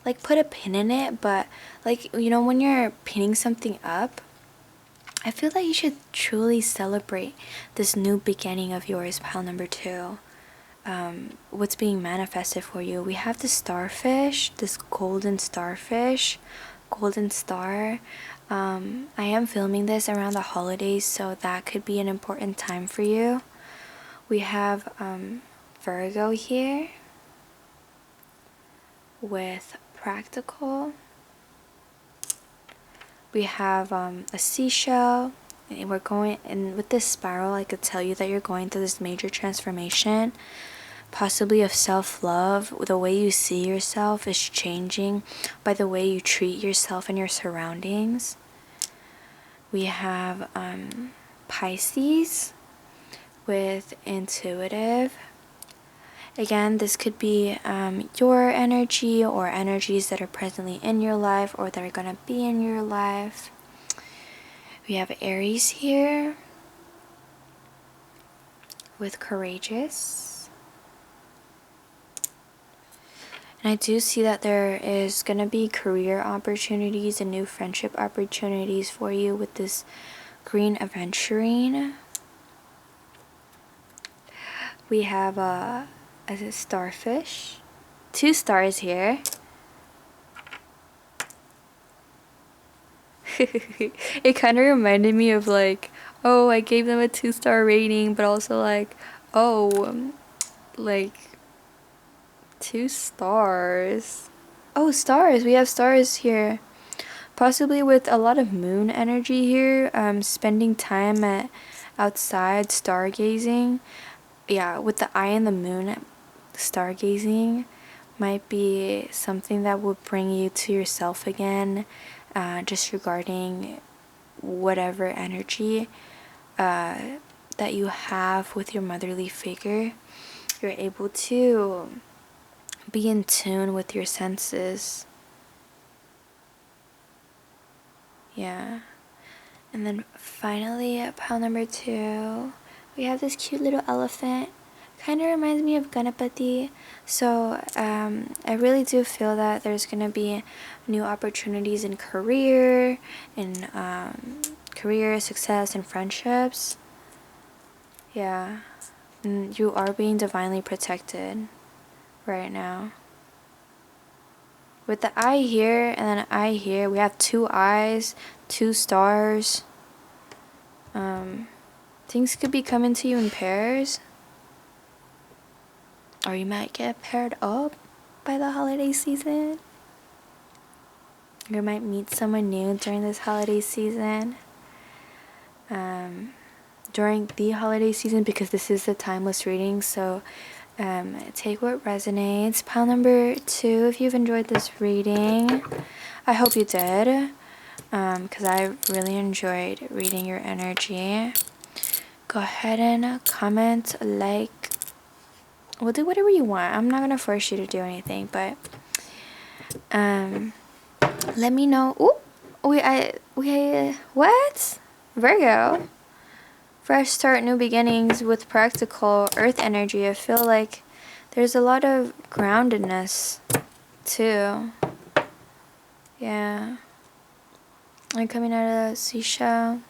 Like, put a pin in it, but like, you know, when you're pinning something up, I feel that you should truly celebrate this new beginning of yours, pile number 2. What's being manifested for you. We have the starfish, this golden starfish, golden star. I am filming this around the holidays, so that could be an important time for you. We have Virgo here with practical. We have a seashell, and we're going, and with this spiral, I could tell you that you're going through this major transformation, possibly of self-love. The way you see yourself is changing by the way you treat yourself and your surroundings. We have Pisces with intuitive. Again, this could be your energy or energies that are presently in your life or that are going to be in your life. We have Aries here with courageous. And I do see that there is going to be career opportunities and new friendship opportunities for you with this green aventurine. We have a starfish 2 stars here. It kind of reminded me of like, oh, I gave them a 2-star rating, but also like, oh, like 2 stars. Oh, stars. We have stars here. Possibly with a lot of moon energy here, spending time outside stargazing. Yeah, with the eye and the moon, stargazing might be something that will bring you to yourself again, just regarding whatever energy that you have with your motherly figure. You're able to be in tune with your senses. Yeah. And then finally, at pile number 2, we have this cute little elephant. Kind of reminds me of Ganapati. So I really do feel that there's going to be new opportunities in career, success, and friendships. Yeah. And you are being divinely protected right now. With the eye here and then an eye here, we have 2 eyes, 2 stars. Things could be coming to you in pairs. Or you might get paired up by the holiday season. You might meet someone new during this holiday season. During the holiday season, because this is a timeless reading, so take what resonates. Pile number 2, if you've enjoyed this reading, I hope you did, because I really enjoyed reading your energy. Go ahead and comment, like, we'll do whatever you want. I'm not gonna force you to do anything, but let me know. Ooh, what? Virgo. Fresh start, new beginnings with practical earth energy. I feel like there's a lot of groundedness too. Yeah. I'm coming out of a seashell.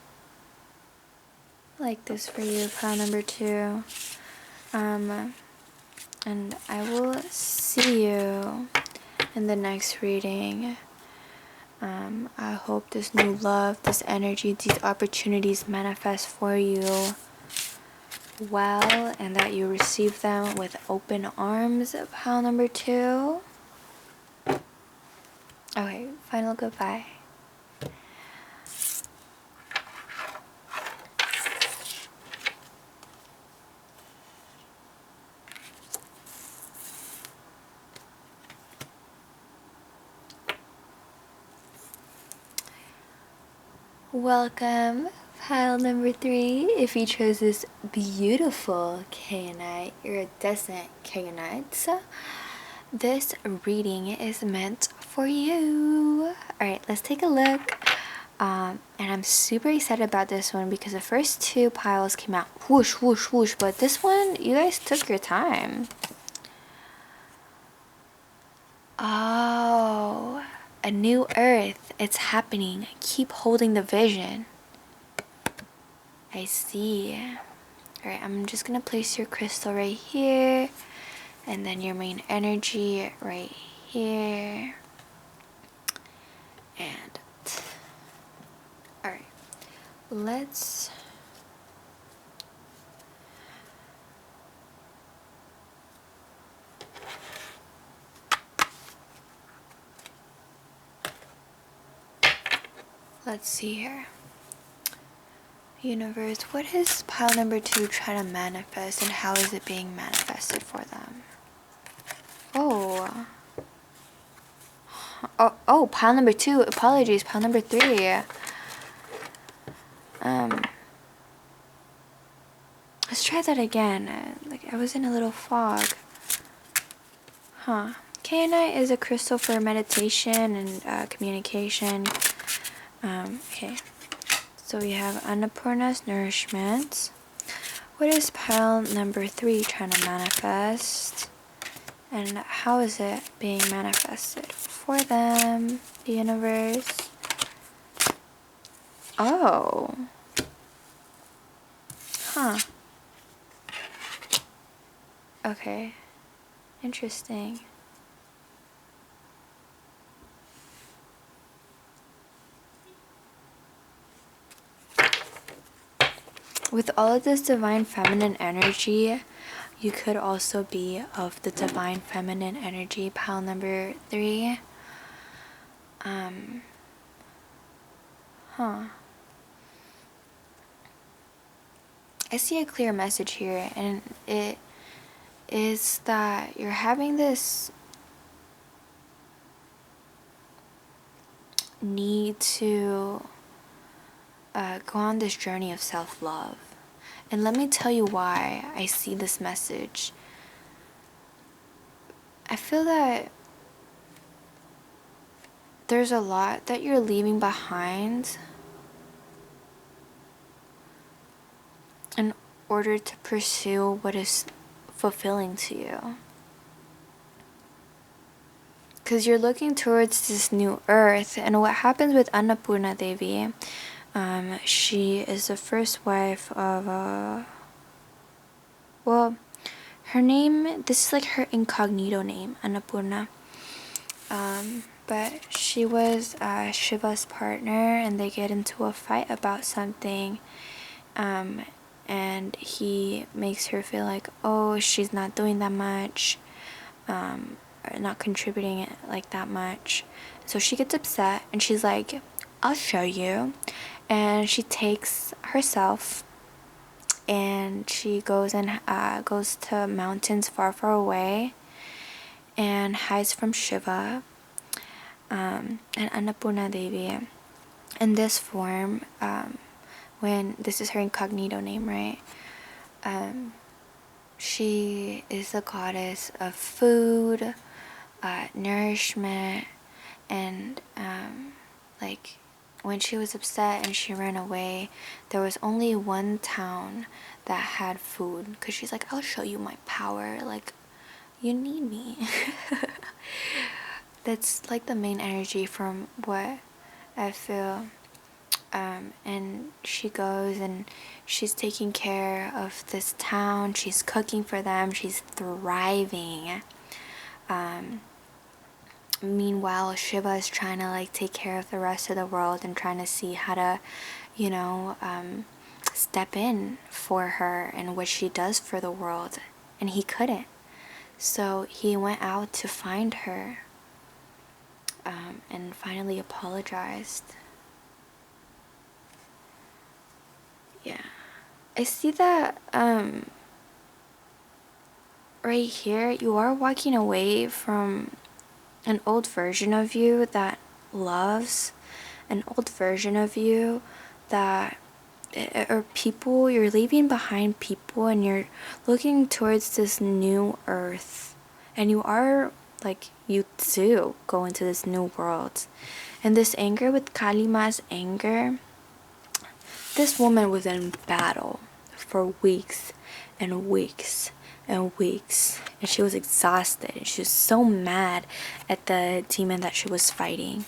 Like this for you, pile number 2. And I will see you in the next reading. I hope this new love, this energy, these opportunities manifest for you well, and that you receive them with open arms. Pile number 2. Okay, final goodbye. Welcome, pile number 3. If you chose this beautiful Kyanite, iridescent Kyanite, this reading is meant for you. Alright, let's take a look. And I'm super excited about this one because the first 2 piles came out whoosh, whoosh, whoosh, but this one, you guys took your time. Oh, a new earth. It's happening. Keep holding the vision. I see. Alright, I'm just gonna place your crystal right here, and then your main energy right here. And alright, let's see here. Universe, what is pile number 2 trying to manifest, and how is it being manifested for them? Oh, pile number 2. Apologies, pile number 3. Let's try that again. Like I was in a little fog. Huh. Kyanite is a crystal for meditation and communication. Okay. So we have Annapurna's nourishment. What is pile number 3 trying to manifest? And how is it being manifested for them, the universe? Oh. Huh. Okay. Interesting. with all of this divine feminine energy, you could also be of the divine feminine energy, pile number 3. I see a clear message here, and it is that you're having this need to go on this journey of self-love. And let me tell you why I see this message. I feel that there's a lot that you're leaving behind in order to pursue what is fulfilling to you. Because you're looking towards this new earth, and what happens with Annapurna Devi, she is the first wife of, well, her name, this is like her incognito name, Annapurna. But she was Shiva's partner, and they get into a fight about something. And he makes her feel like, oh, she's not doing that much, or not contributing it like that much. So she gets upset, and she's like, I'll show you. And she takes herself, and she goes to mountains far, far away, and hides from Shiva. And Annapurna Devi, in this form, when this is her incognito name, right? She is the goddess of food, nourishment, and like when she was upset and she ran away, there was only one town that had food, because she's like, I'll show you my power, like, you need me. That's like the main energy from what I feel. And she goes and she's taking care of this town, she's cooking for them, she's thriving. Meanwhile, Shiva is trying to like take care of the rest of the world and trying to see how to, step in for her and what she does for the world. And he couldn't. So he went out to find her, and finally apologized. Yeah. I see that right here, you are walking away from an old version of you that loves, an old version of you that, or people, you're leaving behind people, and you're looking towards this new earth. And you are, like, you do go into this new world. And this anger with Kalima's anger, this woman was in battle for weeks and weeks and weeks, and she was exhausted, and she was so mad at the demon that she was fighting.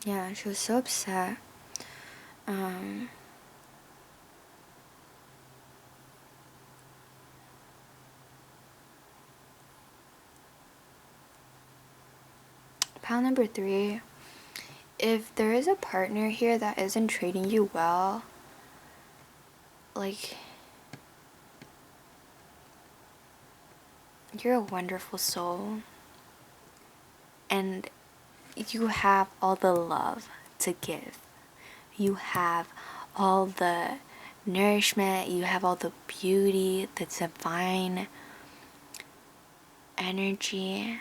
Yeah, she was so upset. Pile number 3. If there is a partner here that isn't treating you well, like, you're a wonderful soul, and you have all the love to give. You have all the nourishment, you have all the beauty, the divine energy.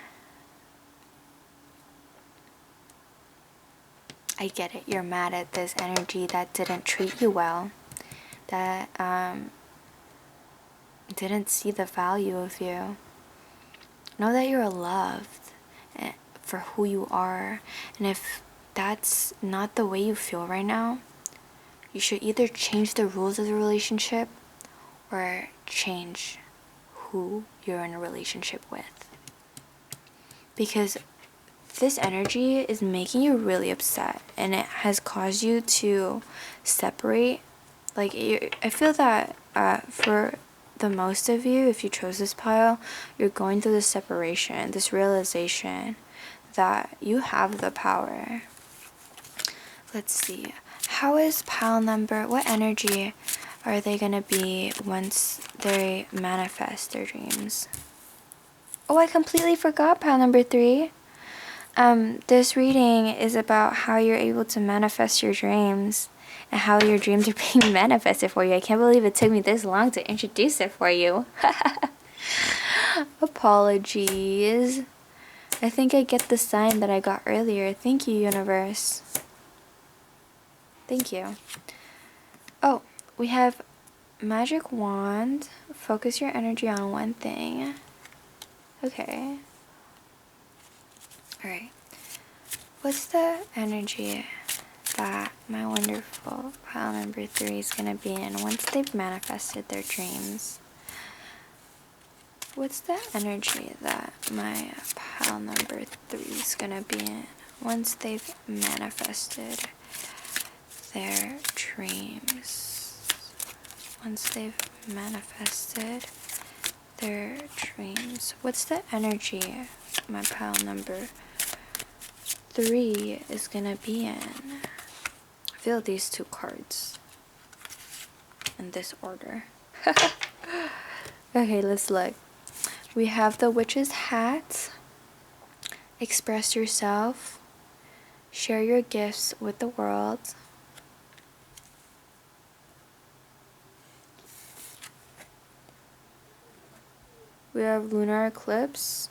I get it. You're mad at this energy that didn't treat you well, that didn't see the value of you. Know that you're loved for who you are. And if that's not the way you feel right now, you should either change the rules of the relationship or change who you're in a relationship with. Because this energy is making you really upset, and it has caused you to separate. Like, I feel that for the most of you, if you chose this pile, you're going through this separation, this realization that you have the power. let's see. How is pile number, what energy are they gonna be once they manifest their dreams? Oh, I completely forgot pile number 3. This reading is about how you're able to manifest your dreams and how your dreams are being manifested for you. I can't believe it took me this long to introduce it for you. Apologies. I think I get the sign that I got earlier. Thank you, universe. Thank you. Oh, we have magic wand. Focus your energy on one thing. Okay. Alright. What's the energy that my wonderful pile number 3 is going to be in once they've manifested their dreams? What's the energy that my pile number 3 is going to be in once they've manifested their dreams? Once they've manifested their dreams. What's the energy my pile number 3 is gonna be in? I feel these 2 cards in this order. Okay, let's look. We have the witch's hat. Express yourself. Share your gifts with the world. We have lunar eclipse.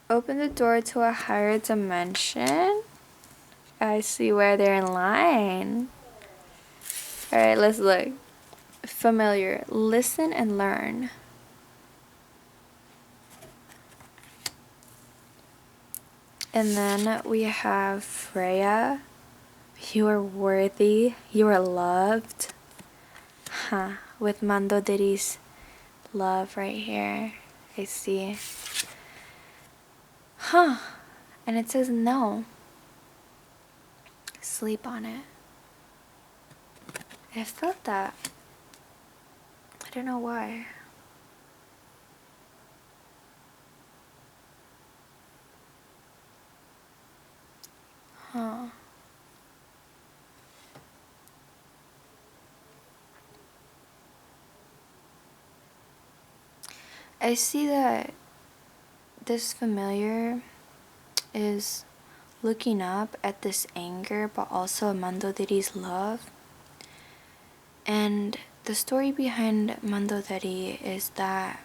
Open the door to a higher dimension. I see where they're in line. Alright, let's look. Familiar. Listen and learn. And then we have Freya. You are worthy. You are loved. Huh. With Mandodiri's love right here. I see. Huh. And it says no. Sleep on it. I felt that. I don't know why. Huh. I see that this familiar is looking up at this anger, but also Mandodiri's love. And the story behind Mandodiri is that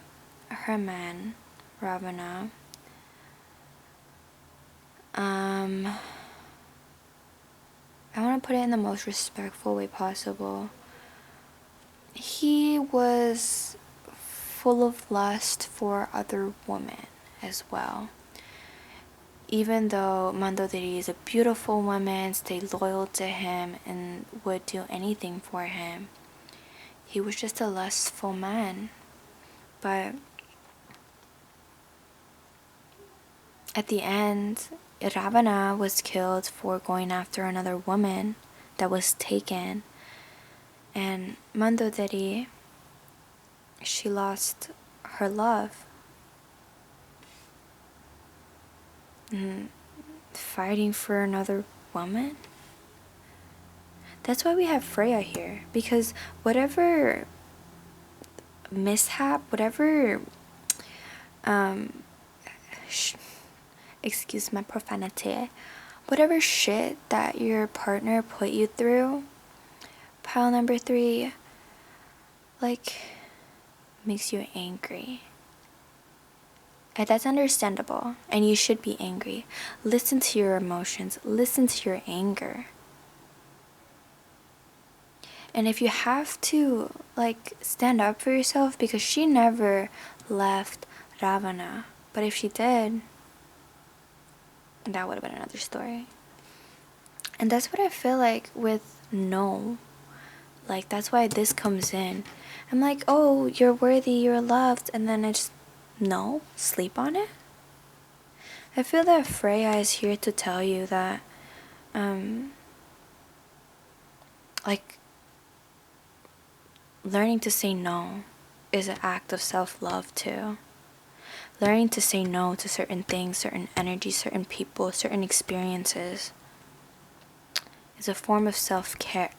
her man, Ravana, I want to put it in the most respectful way possible. He was full of lust for other women as well. Even though Mandodiri is a beautiful woman, stayed loyal to him, and would do anything for him, he was just a lustful man. But at the end, Ravana was killed for going after another woman that was taken. And Mandodiri, she lost her love. Fighting for another woman? That's why we have Freya here. Because whatever mishap, whatever excuse my profanity, whatever shit that your partner put you through, pile number 3, like, makes you angry. And that's understandable, and you should be angry. Listen to your emotions, listen to your anger. And if you have to, like, stand up for yourself, because she never left Ravana, but if she did, that would have been another story. And that's what I feel like with no. Like, that's why this comes in. I'm like, oh, you're worthy, you're loved, and then it's no, sleep on it. I feel that Freya is here to tell you that, like, learning to say no is an act of self-love too. Learning to say no to certain things, certain energies, certain people, certain experiences is a form of self-care.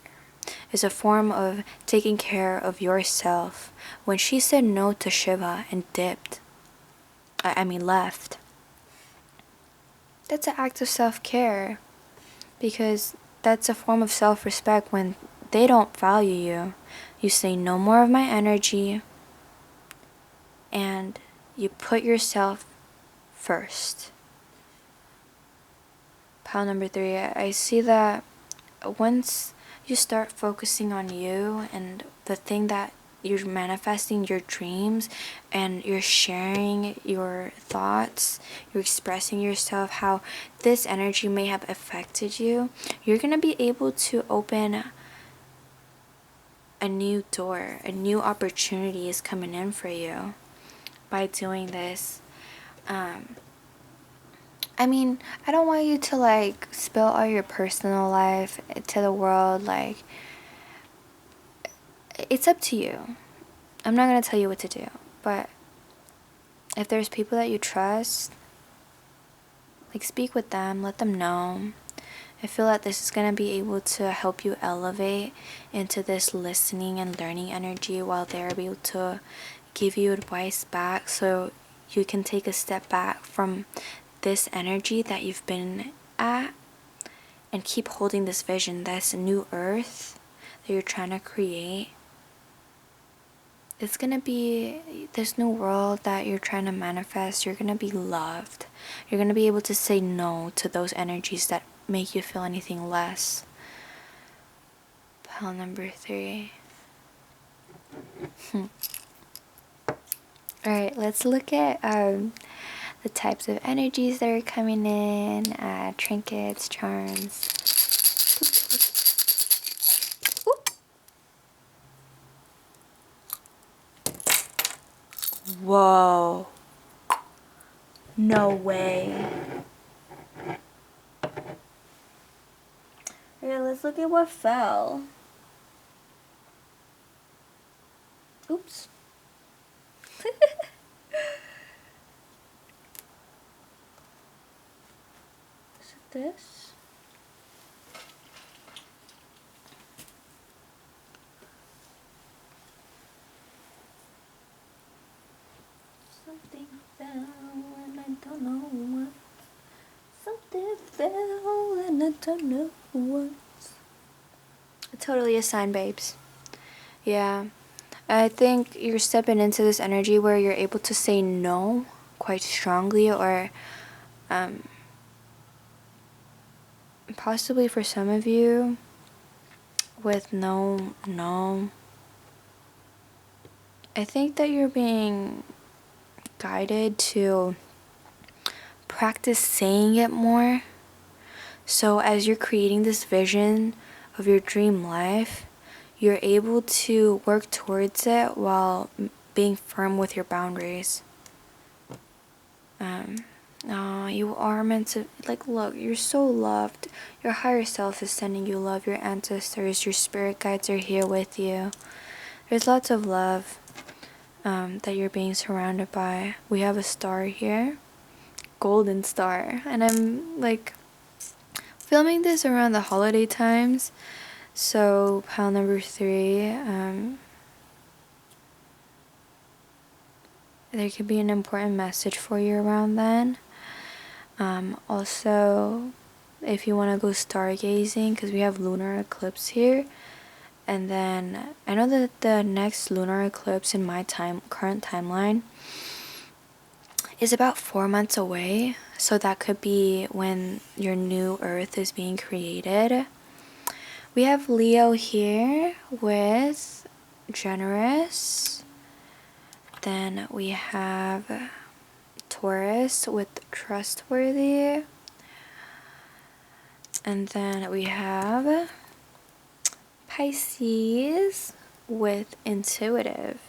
It's a form of taking care of yourself. When she said no to Shiva and left, that's an act of self-care, because that's a form of self-respect. When they don't value you, you say no more of my energy, and you put yourself first. Pile number 3, I see that once you start focusing on you and the thing that you're manifesting, your dreams, and you're sharing your thoughts, you're expressing yourself, how this energy may have affected you, you're going to be able to open a new door. A new opportunity is coming in for you by doing this. I don't want you to like spill all your personal life to the world. Like, it's up to you. I'm not going to tell you what to do, but if there's people that you trust, like, speak with them, let them know. I feel that this is going to be able to help you elevate into this listening and learning energy, while they're able to give you advice back, so you can take a step back from this energy that you've been at and keep holding this vision, this new earth that you're trying to create. It's gonna be this new world that you're trying to manifest. You're gonna be loved. You're gonna be able to say no to those energies that make you feel anything less. Pile number 3. Alright, let's look at the types of energies that are coming in, trinkets, charms. Whoa. No way. Okay, let's look at what fell. Oops. Is it this? Something fell and I don't know what. Something fell and I don't know what. Totally a sign, babes. Yeah. I think you're stepping into this energy where you're able to say no quite strongly, or possibly for some of you, with no. I think that you're being guided to practice saying it more. So as you're creating this vision of your dream life, you're able to work towards it while being firm with your boundaries. You are meant to, like, look, you're so loved. Your higher self is sending you love. Your ancestors, your spirit guides are here with you. There's lots of love that you're being surrounded by. We have a star here, golden star, and I'm like filming this around the holiday times. So pile number 3, there could be an important message for you around then. Also, if you want to go stargazing, because we have lunar eclipse here, and then I know that the next lunar eclipse in my current timeline is about 4 months away, so that could be when your new earth is being created. We have Leo here with generous. Then we have Taurus with trustworthy. And then we have Pisces with intuitive.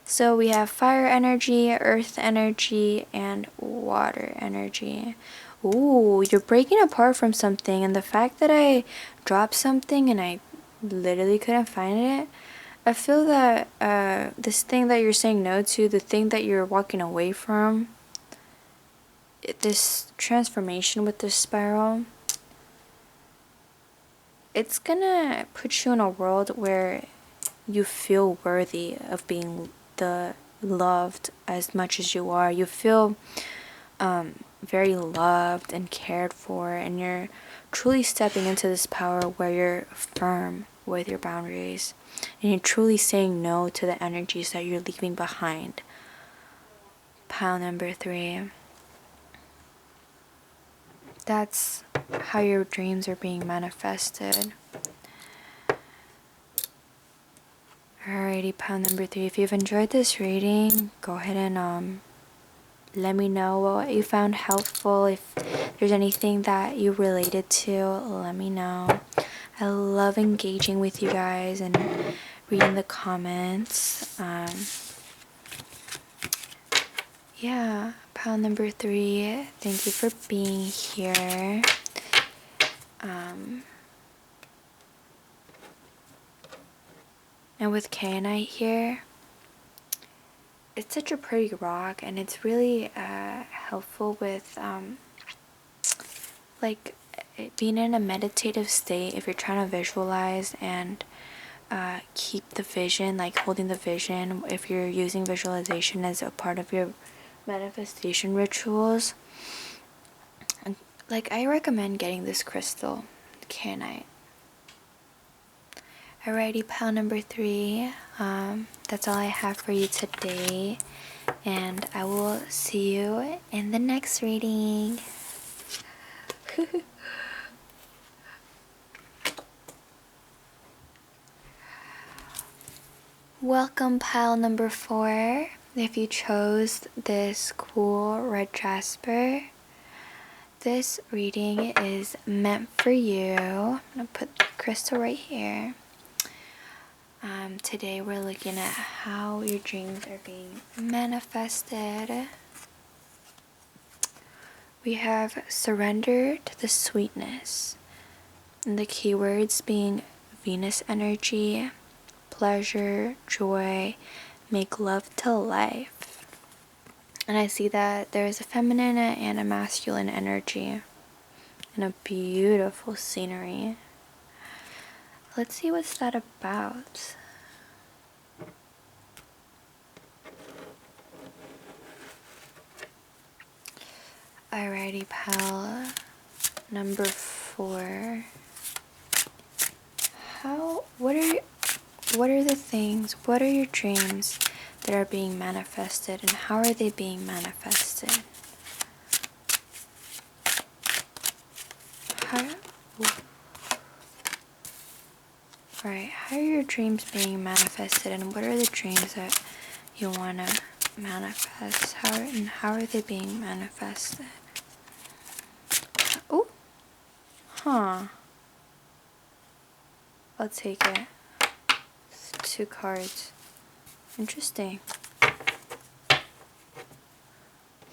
So we have fire energy, earth energy, and water energy. Ooh, you're breaking apart from something, and the fact that I dropped something and I literally couldn't find it, I feel that this thing that you're saying no to, the thing that you're walking away from, this transformation with this spiral, it's gonna put you in a world where you feel worthy of being loved as much as you are. You feel very loved and cared for, and you're truly stepping into this power where you're firm with your boundaries, and you're truly saying no to the energies that you're leaving behind. Pile number 3. That's how your dreams are being manifested. Alrighty, pile number 3. If you've enjoyed this reading, go ahead and let me know what you found helpful. If there's anything that you related to, let me know. I love engaging with you guys and reading the comments. Yeah, pile number 3. Thank you for being here. And with Kyanite here, it's such a pretty rock, and it's really helpful with like being in a meditative state. If you're trying to visualize and keep the vision, like holding the vision, if you're using visualization as a part of your manifestation rituals, like I recommend getting this crystal, Kyanite. Alrighty, pile number 3. That's all I have for you today, and I will see you in the next reading. Welcome, pile number 4. If you chose this cool red Jasper, this reading is meant for you. I'm gonna put the crystal right here. Today we're looking at how your dreams are being manifested. We have surrender to the sweetness, and the keywords being Venus energy, pleasure, joy, make love to life. And I see that there is a feminine and a masculine energy and a beautiful scenery. Let's see what's that about. Alrighty, pal. Number 4. What are the things, what are your dreams that are being manifested, and how are they being manifested? How are your dreams being manifested, and what are the dreams that you want to manifest? How are they being manifested? Oh, I'll take it. It's 2 cards. Interesting.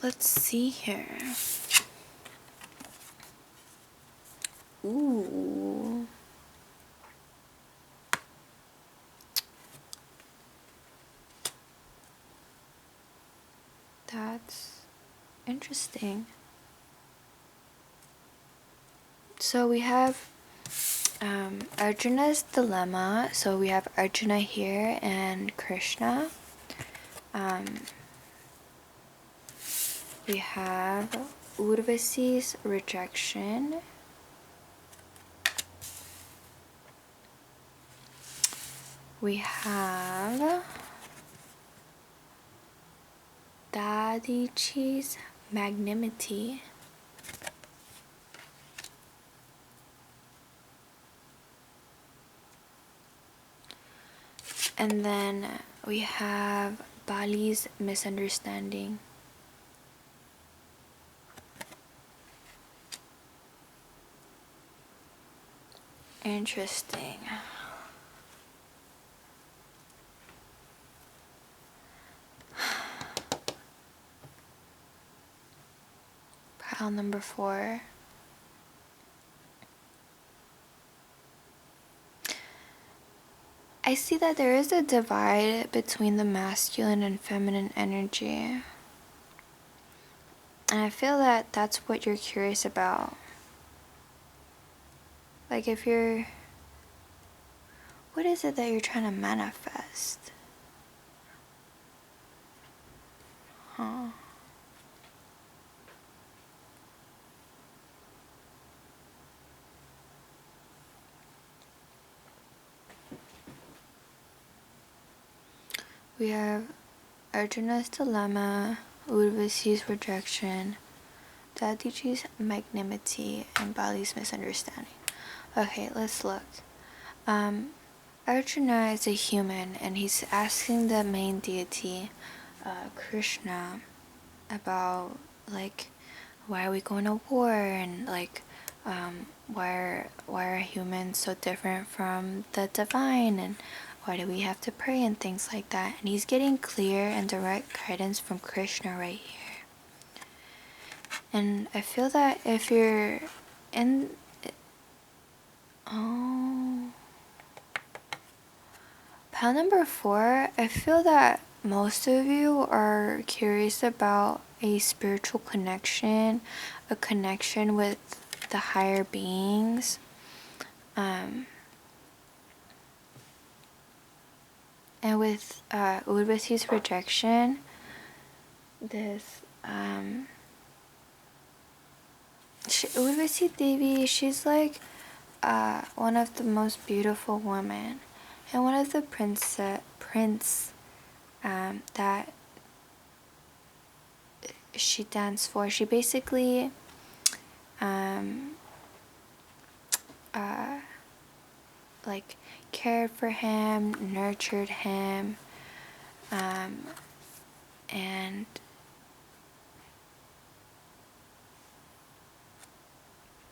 Let's see here. Ooh. That's interesting. So we have Arjuna's dilemma. So we have Arjuna here and Krishna. We have Urvasi's rejection. We have Dadichi's magnanimity. And then we have Bali's misunderstanding. Interesting. Pile number 4. I see that there is a divide between the masculine and feminine energy. And I feel that that's what you're curious about. Like if you're What is it that you're trying to manifest? Huh. We have Arjuna's dilemma, Urvasi's rejection, Dadiji's magnanimity, and Bali's misunderstanding. Okay, let's look. Arjuna is a human, and he's asking the main deity, Krishna, about like why are we going to war, and like why are humans so different from the divine, and why do we have to pray and things like that. And he's getting clear and direct guidance from Krishna right here. And I feel that if you're in pile number 4, I feel that most of you are curious about a spiritual connection, a connection with the higher beings. And with Urvasi's rejection, this Urvasi Devi, she's like one of the most beautiful women, and one of the prince that she danced for. She basically like cared for him, nurtured him, and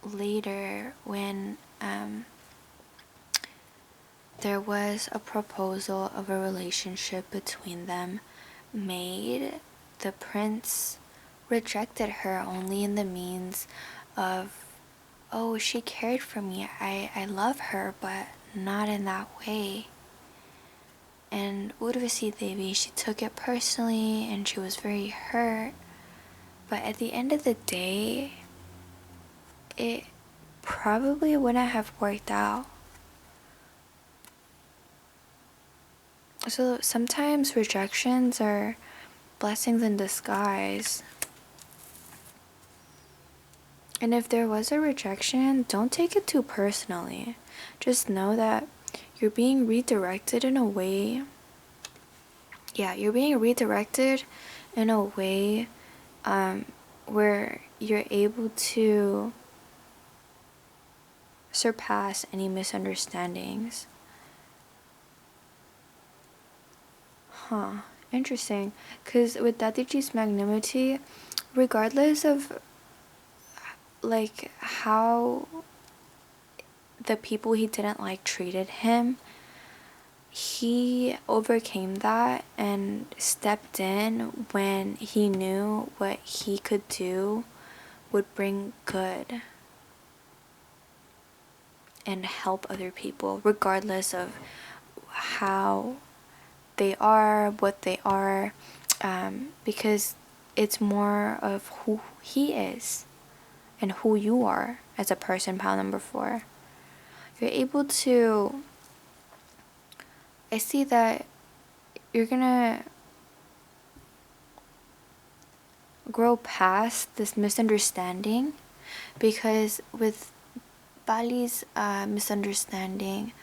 later when there was a proposal of a relationship between them made, the prince rejected her only in the means of, oh, she cared for me, I love her, but not in that way. And Urvasi Devi, she took it personally and she was very hurt. But at the end of the day, it probably wouldn't have worked out. So sometimes rejections are blessings in disguise. And if there was a rejection, don't take it too personally. Just know that you're being redirected in a way. Yeah, you're being redirected in a way where you're able to surpass any misunderstandings. Interesting. Because with Dadiji's magnanimity, regardless of like how the people he didn't like treated him, he overcame that and stepped in when he knew what he could do would bring good and help other people, regardless of how they are, what they are, because it's more of who he is and who you are as a person. Pile number 4, you're able to, I see that you're gonna grow past this misunderstanding, because with Bali's misunderstanding,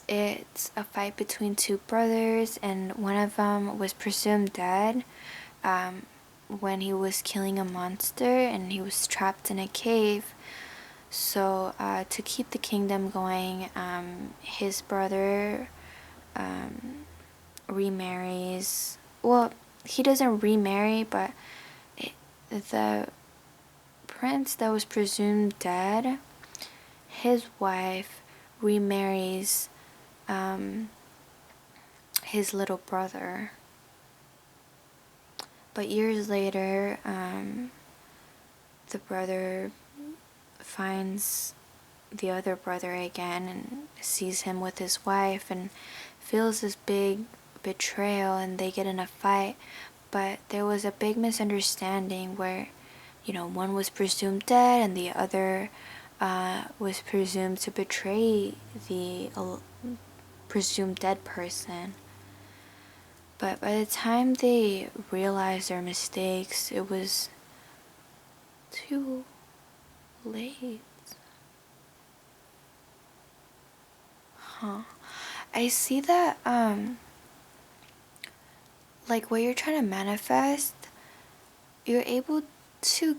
it's a fight between 2 brothers, and one of them was presumed dead when he was killing a monster, and he was trapped in a cave. So to keep the kingdom going, his brother remarries. Well, he doesn't remarry, but the prince that was presumed dead, his wife remarries his little brother. But years later, the brother finds the other brother again and sees him with his wife and feels this big betrayal, and they get in a fight. But there was a big misunderstanding where, you know, one was presumed dead and the other was presumed to betray presumed dead person. But by the time they realized their mistakes, it was too late. Huh. I see that, like what you're trying to manifest, you're able to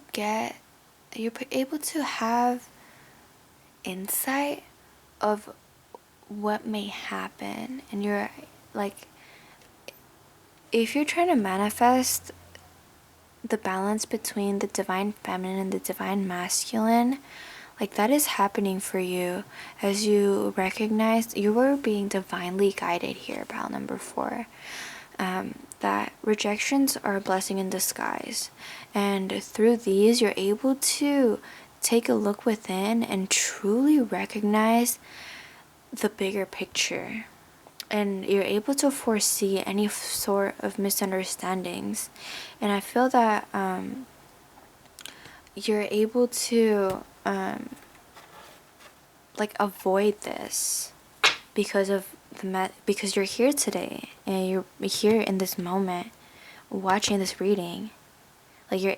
have insight of what may happen. And you're like, if you're trying to manifest the balance between the divine feminine and the divine masculine, like that is happening for you as you recognize you were being divinely guided here, pile number 4. That rejections are a blessing in disguise, and through these you're able to take a look within and truly recognize the bigger picture, and you're able to foresee any sort of misunderstandings. And I feel that you're able to like avoid this because of because you're here today and you're here in this moment watching this reading. Like you're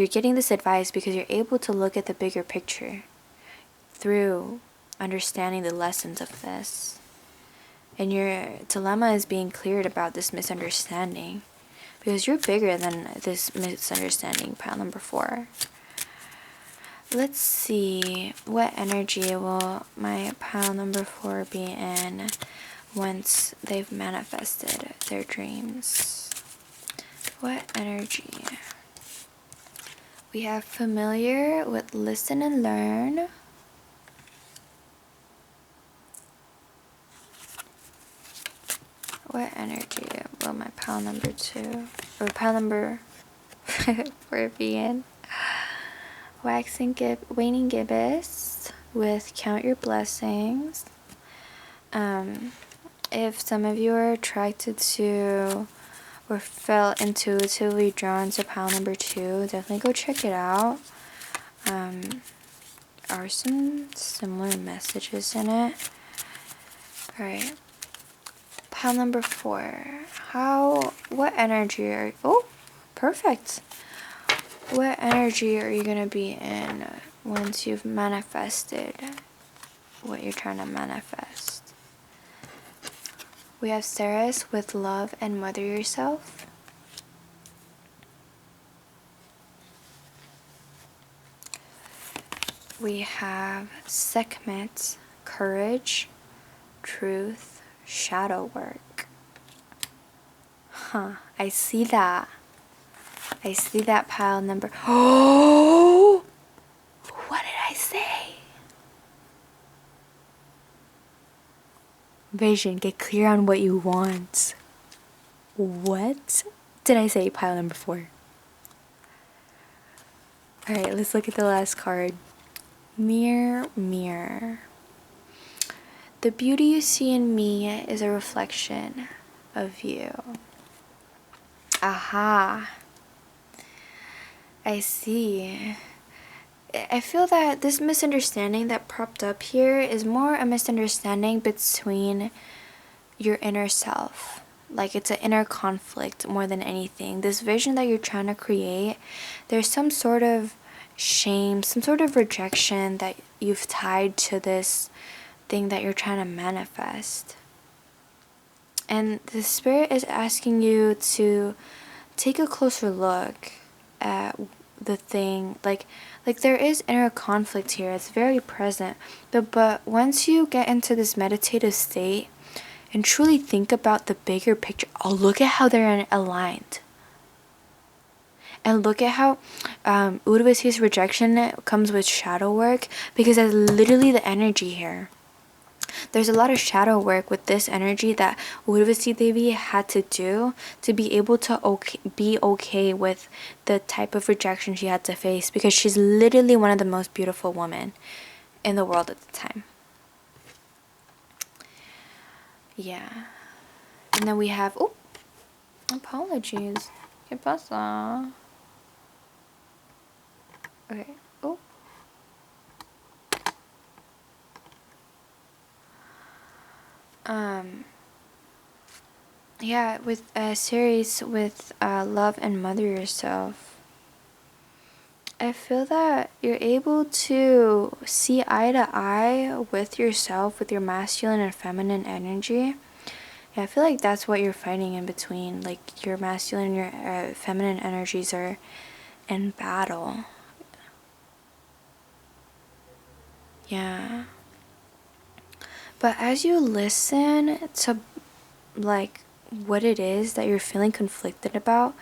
getting this advice because you're able to look at the bigger picture through understanding the lessons of this. And your dilemma is being cleared about this misunderstanding because you're bigger than this misunderstanding, pile number 4. Let's see, what energy will my pile number 4 be in once they've manifested their dreams? What energy? We have familiar with listen and learn. What energy will my pile number 2 or pile number 4 be in? Waning gibbous with count your blessings. If some of you are attracted to or felt intuitively drawn to pile number 2, definitely go check it out. Are some similar messages in it. Alright. Pile number 4. What energy are, oh, perfect. What energy are you going to be in once you've manifested what you're trying to manifest? We have Ceres with love and mother yourself. We have Sekhmet, courage, truth, shadow work. Huh, I see that. I see that pile number. Oh! What did I say? Vision, get clear on what you want. What did I say, pile number 4? Alright, let's look at the last card. Mirror, mirror. The beauty you see in me is a reflection of you. Aha. I see. I feel that this misunderstanding that propped up here is more a misunderstanding between your inner self. Like it's an inner conflict more than anything. This vision that you're trying to create, there's some sort of shame, some sort of rejection that you've tied to this thing that you're trying to manifest. And the spirit is asking you to take a closer look at the thing. Like there is inner conflict here. It's very present. But once you get into this meditative state and truly think about the bigger picture, oh, look at how they're aligned. And look at how Urvasi's rejection comes with shadow work, because that's literally the energy here. There's a lot of shadow work with this energy that Urvasi Devi had to do to be able to be okay with the type of rejection she had to face, because she's literally one of the most beautiful women in the world at the time. Yeah. And then we have, oh, apologies. ¿Qué pasa? Okay. Oh. Yeah, with a series with love and mother yourself. I feel that you're able to see eye to eye with yourself, with your masculine and feminine energy. Yeah, I feel like that's what you're fighting in between. Like your masculine and your feminine energies are in battle. Yeah. But as you listen to like what it is that you're feeling conflicted about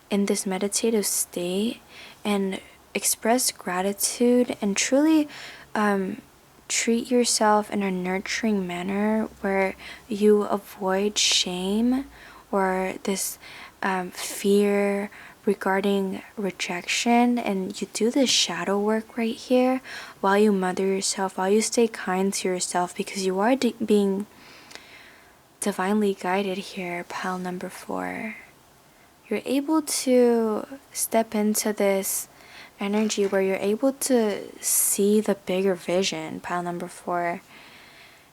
in this meditative state, and express gratitude and truly treat yourself in a nurturing manner where you avoid shame or this fear regarding rejection, and you do this shadow work right here while you mother yourself, while you stay kind to yourself, because you are being divinely guided here, pile number 4. You're able to step into this energy where you're able to see the bigger vision, pile number 4,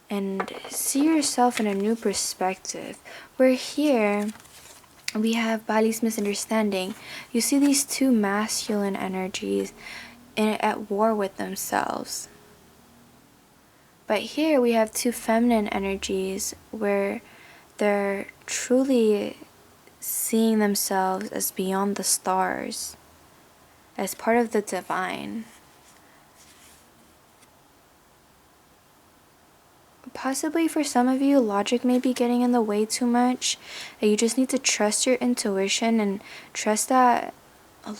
and see yourself in a new perspective. Where here we have Bali's misunderstanding. You see these two masculine energies at war with themselves. But here we have two feminine energies where they're truly seeing themselves as beyond the stars, as part of the divine. Possibly for some of you, logic may be getting in the way too much. You just need to trust your intuition and trust that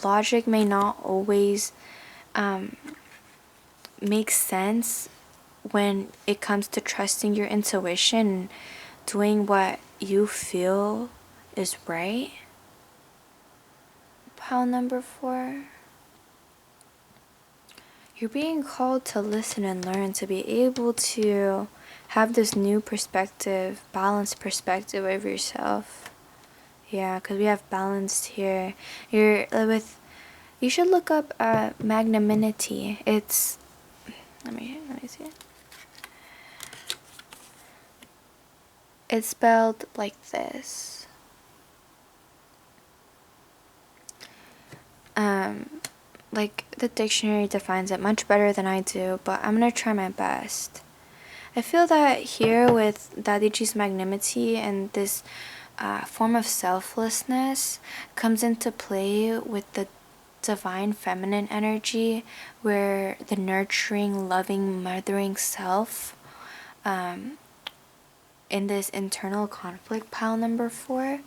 logic may not always make sense when it comes to trusting your intuition and doing what you feel is right. Pile number 4. You're being called to listen and learn, to be able to have this new perspective, balanced perspective of yourself. Yeah, because we have balanced here. You should look up magnanimity. It's, let me see it. It's spelled like this. Like the dictionary defines it much better than I do, but I'm gonna try my best. I feel that here with Dadiji's magnanimity and this form of selflessness comes into play with the divine feminine energy, where the nurturing, loving, mothering self in this internal conflict, pile number 4.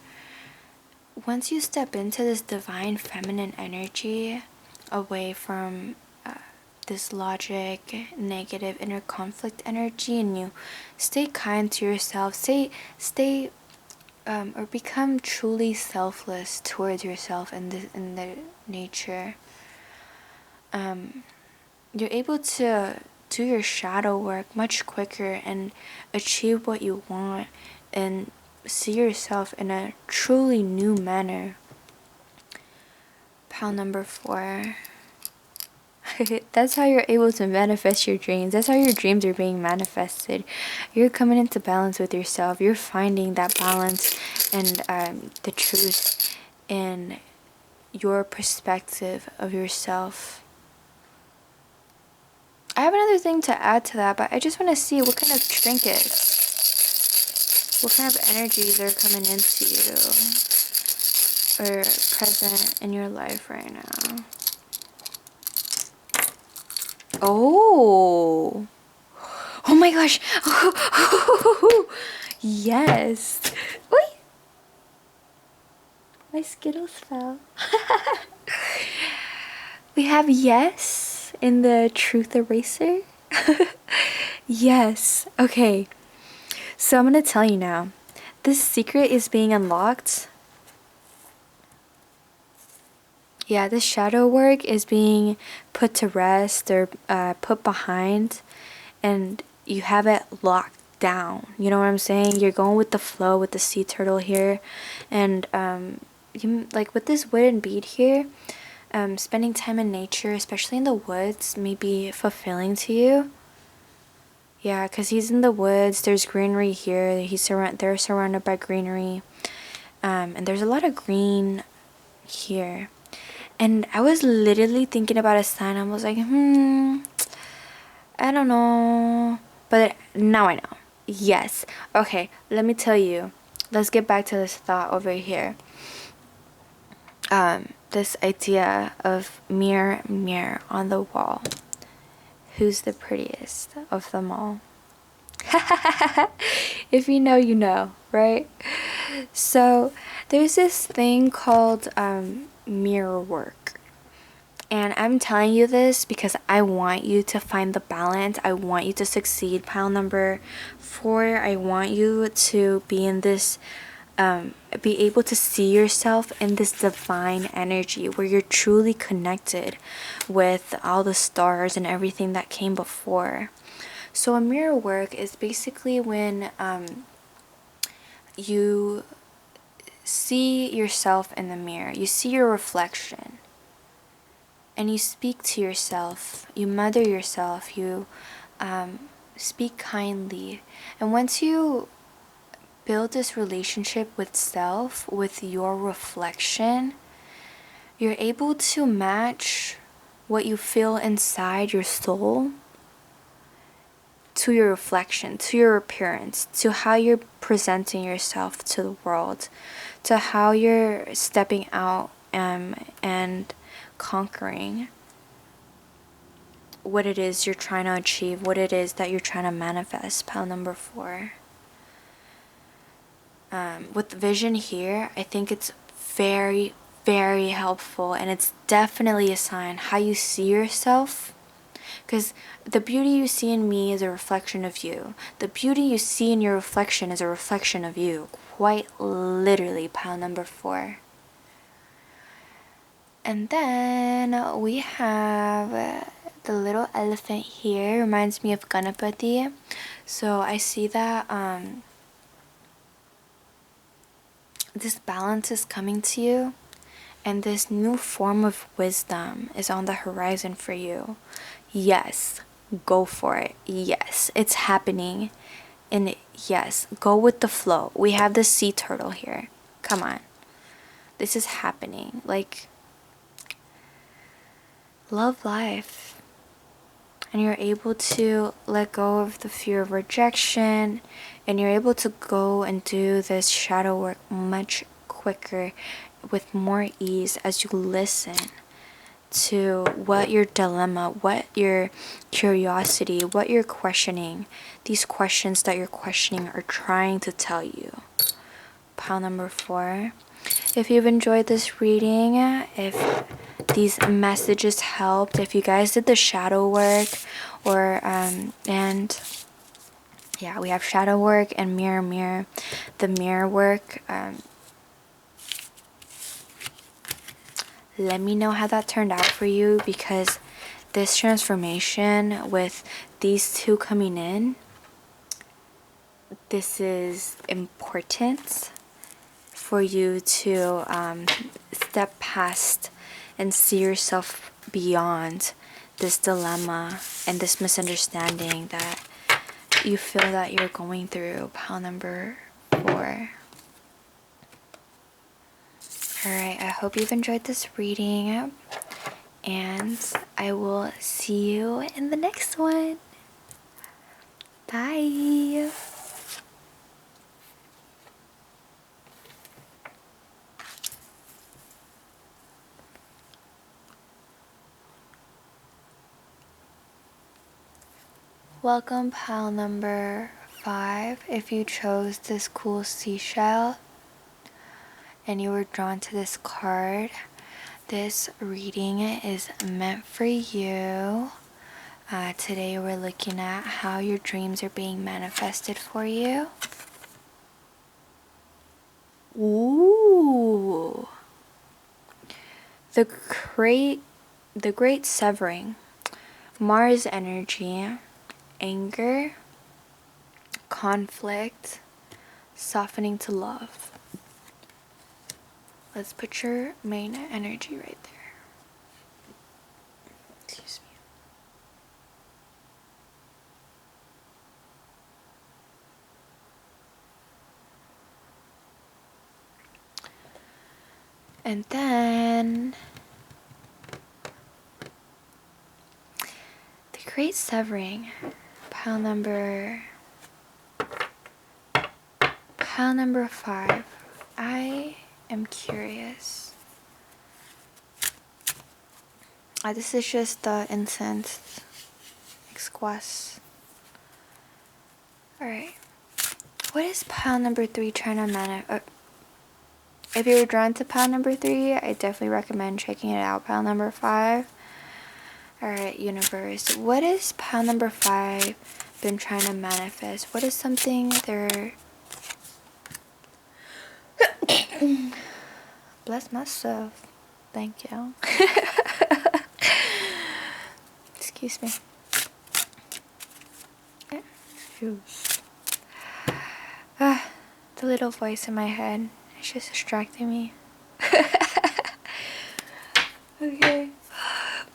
Once you step into this divine feminine energy, away from this logic, negative inner conflict energy, and you stay kind to yourself, stay or become truly selfless towards yourself in the nature, you're able to do your shadow work much quicker and achieve what you want and see yourself in a truly new manner. Pile number 4. That's how you're able to manifest your dreams. That's how your dreams are being manifested. You're coming into balance with yourself. You're finding that balance and the truth in your perspective of yourself. I have another thing to add to that, but I just want to see what kind of trinkets, what kind of energies are coming into you or present in your life right now. Oh my gosh. Yes. Wait. My Skittles fell. We have yes in the truth eraser. Yes. Okay. So I'm going to tell you now. This secret is being unlocked. Yeah, this shadow work is being put to rest or put behind, and you have it locked down. You know what I'm saying? You're going with the flow with the sea turtle here, and you, like with this wooden bead here, spending time in nature, especially in the woods, may be fulfilling to you. Yeah, because he's in the woods. There's greenery here. They're surrounded by greenery. And there's a lot of green here. And I was literally thinking about a sign. I was like, I don't know. But now I know. Yes. Okay, let me tell you. Let's get back to this thought over here. This idea of mirror, mirror on the wall. Who's the prettiest of them all? If you know, you know, right? So there's this thing called mirror work. And I'm telling you this because I want you to find the balance. I want you to succeed, pile number 4. I want you to be in this, be able to see yourself in this divine energy where you're truly connected with all the stars and everything that came before. So a mirror work is basically when you see yourself in the mirror, you see your reflection, and you speak to yourself, you mother yourself, you speak kindly. And once you build this relationship with self, with your reflection, you're able to match what you feel inside your soul to your reflection, to your appearance, to how you're presenting yourself to the world, to how you're stepping out and conquering what it is you're trying to achieve, what it is that you're trying to manifest. Pile number 4. With vision here, I think it's very, very helpful, and it's definitely a sign how you see yourself. Because the beauty you see in me is a reflection of you. The beauty you see in your reflection is a reflection of you. Quite literally, pile number 4. And then we have the little elephant here. Reminds me of Ganapati. So I see that this balance is coming to you. And this new form of wisdom is on the horizon for you. Yes, go for it. Yes, it's happening. And yes, go with the flow. We have the sea turtle here. Come on. This is happening. Like, love life. And you're able to let go of the fear of rejection. And you're able to go and do this shadow work much quicker, with more ease, as you listen to what your dilemma, what your curiosity, what you're questioning, these questions that you're questioning are trying to tell you. Pile number 4. If you've enjoyed this reading, if these messages helped, if you guys did the shadow work, or and yeah, we have shadow work and mirror, mirror. The mirror work, let me know how that turned out for you, because this transformation with these 2 coming in, this is important for you to step past and see yourself beyond this dilemma and this misunderstanding that you feel that you're going through. Pile number 4. Alright, I hope you've enjoyed this reading, and I will see you in the next one. Bye! Welcome, pile number 5. If you chose this cool seashell and you were drawn to this card, this reading is meant for you. Today we're looking at how your dreams are being manifested for you. Ooh! The great severing. Mars energy, anger, conflict, softening to love. Let's put your main energy right there. Excuse me. And then the Great Severing, pile number 5. I am curious. This is just the incense exquest. Alright. What is pile number 3 trying to manifest? If you're drawn to pile number 3, I definitely recommend checking it out. Pile number 5. Alright, universe. What is pile number 5 been trying to manifest? What is something they're... Bless myself. Thank you. Excuse me. The little voice in my head is just distracting me. Okay.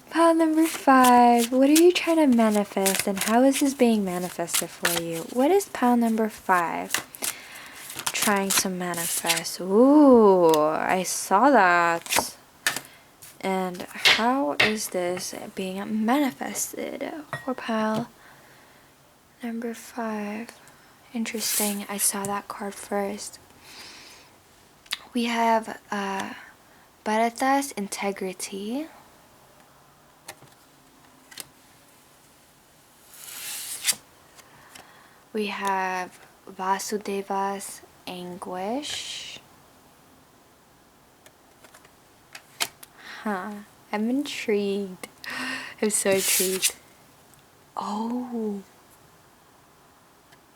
Pile number 5. What are you trying to manifest and how is this being manifested for you? What is pile number 5 trying to manifest? Ooh, I saw that. And how is this being manifested for pile number 5? Interesting. I saw that card first. We have Bharata's integrity. We have Vasudeva's anguish. I'm intrigued. I'm so intrigued. Oh.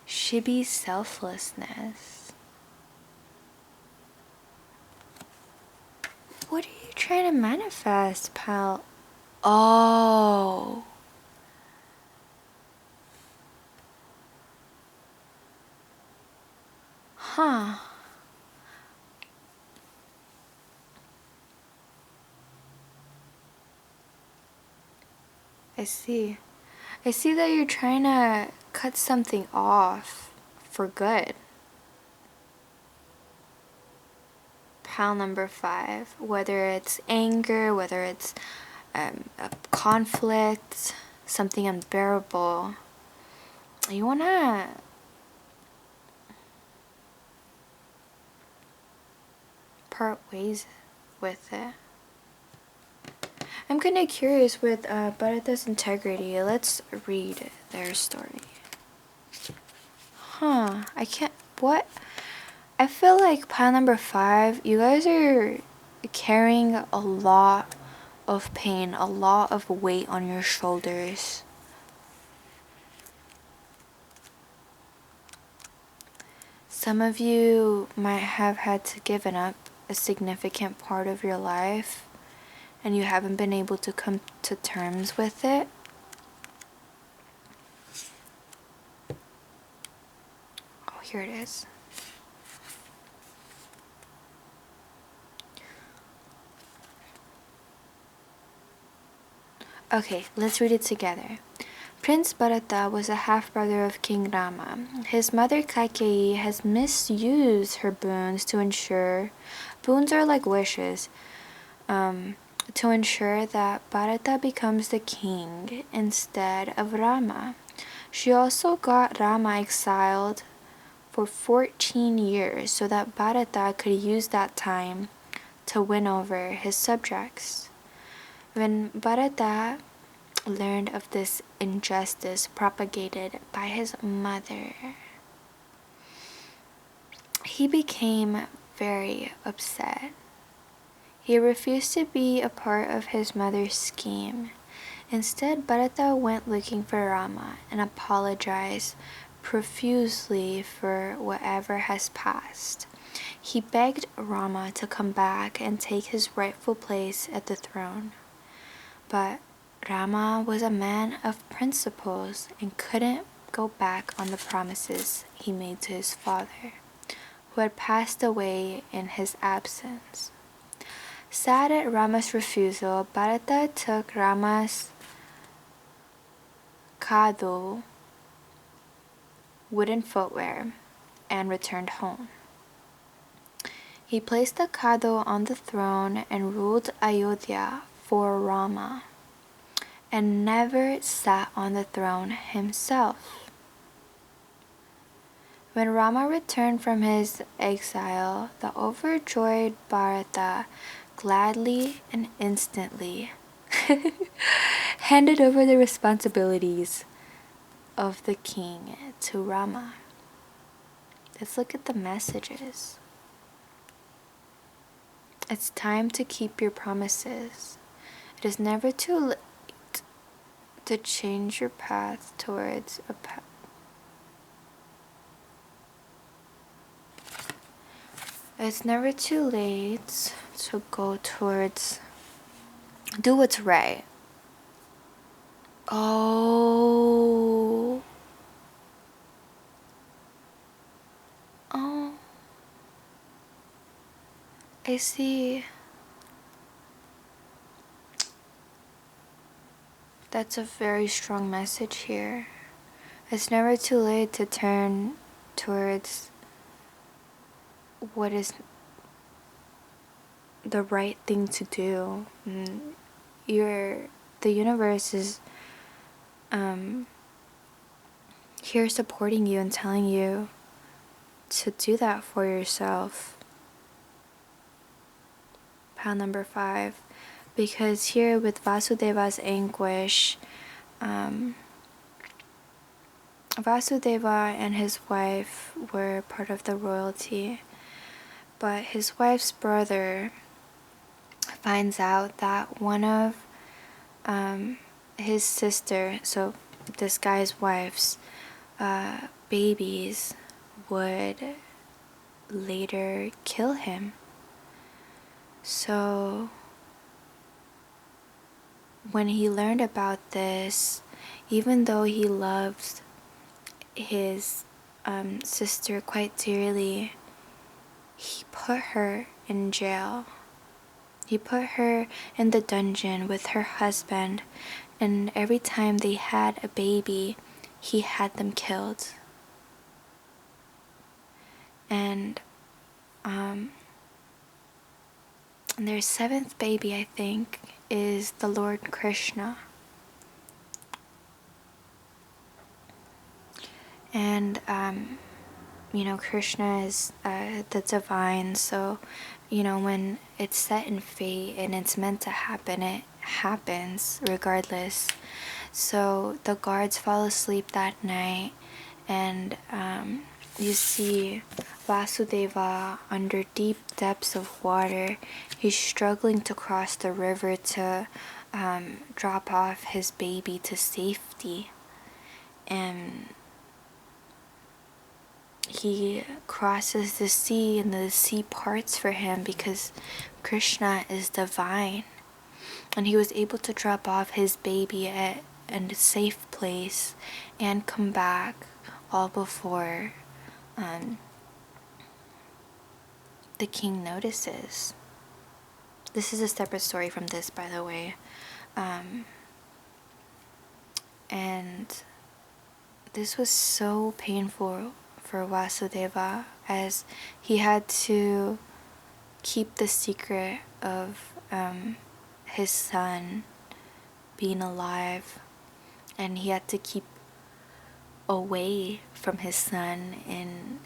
Shibi's selflessness. What are you trying to manifest, pal? Oh. Huh. I see. I see that you're trying to cut something off for good. Pile number 5. Whether it's anger, whether it's a conflict, something unbearable. You want to part ways with it. I'm kind of curious with Bharata's integrity. Let's read their story. I can't... What? I feel like pile number 5, you guys are carrying a lot of pain, a lot of weight on your shoulders. Some of you might have had to give up a significant part of your life and you haven't been able to come to terms with it. Oh, here it is. Okay, let's read it together. Prince Bharata was a half-brother of King Rama. His mother Kaikeyi has misused her boons to ensure... Boons are like wishes. To ensure that Bharata becomes the king instead of Rama. She also got Rama exiled for 14 years so that Bharata could use that time to win over his subjects. When Bharata learned of this injustice propagated by his mother, he became very upset. He refused to be a part of his mother's scheme. Instead, Bharata went looking for Rama and apologized profusely for whatever has passed. He begged Rama to come back and take his rightful place at the throne. But Rama was a man of principles and couldn't go back on the promises he made to his father, who had passed away in his absence. Sad at Rama's refusal, Bharata took Rama's kado, wooden footwear, and returned home. He placed the Kado on the throne and ruled Ayodhya for Rama, and never sat on the throne himself. When Rama returned from his exile, the overjoyed Bharata gladly and instantly handed over the responsibilities of the king to Rama. Let's look at the messages. It's time to keep your promises. It is never too late to change your path towards a path. It's never too late to go towards, do what's right. Oh. Oh. I see. That's a very strong message here. It's never too late to turn towards what is the right thing to do. The universe is here supporting you and telling you to do that for yourself. Pile number 5. Because here with Vasudeva's anguish, Vasudeva and his wife were part of the royalty, but his wife's brother finds out that one of his sister, so this guy's wife's babies, would later kill him. So when he learned about this, even though he loved his sister quite dearly, he put her in jail. He put her in the dungeon with her husband, and every time they had a baby, he had them killed. And their 7th baby, I think, is the Lord Krishna. And Krishna is the divine, so when it's set in fate and it's meant to happen, it happens regardless. So the guards fall asleep that night, and you see Vasudeva under deep depths of water. He's struggling to cross the river to drop off his baby to safety, and he crosses the sea, and the sea parts for him because Krishna is divine, and he was able to drop off his baby at a safe place and come back all before the king notices. This is a separate story from this, by the way. And this was so painful for Vasudeva, as he had to keep the secret of his son being alive, and he had to keep away from his son in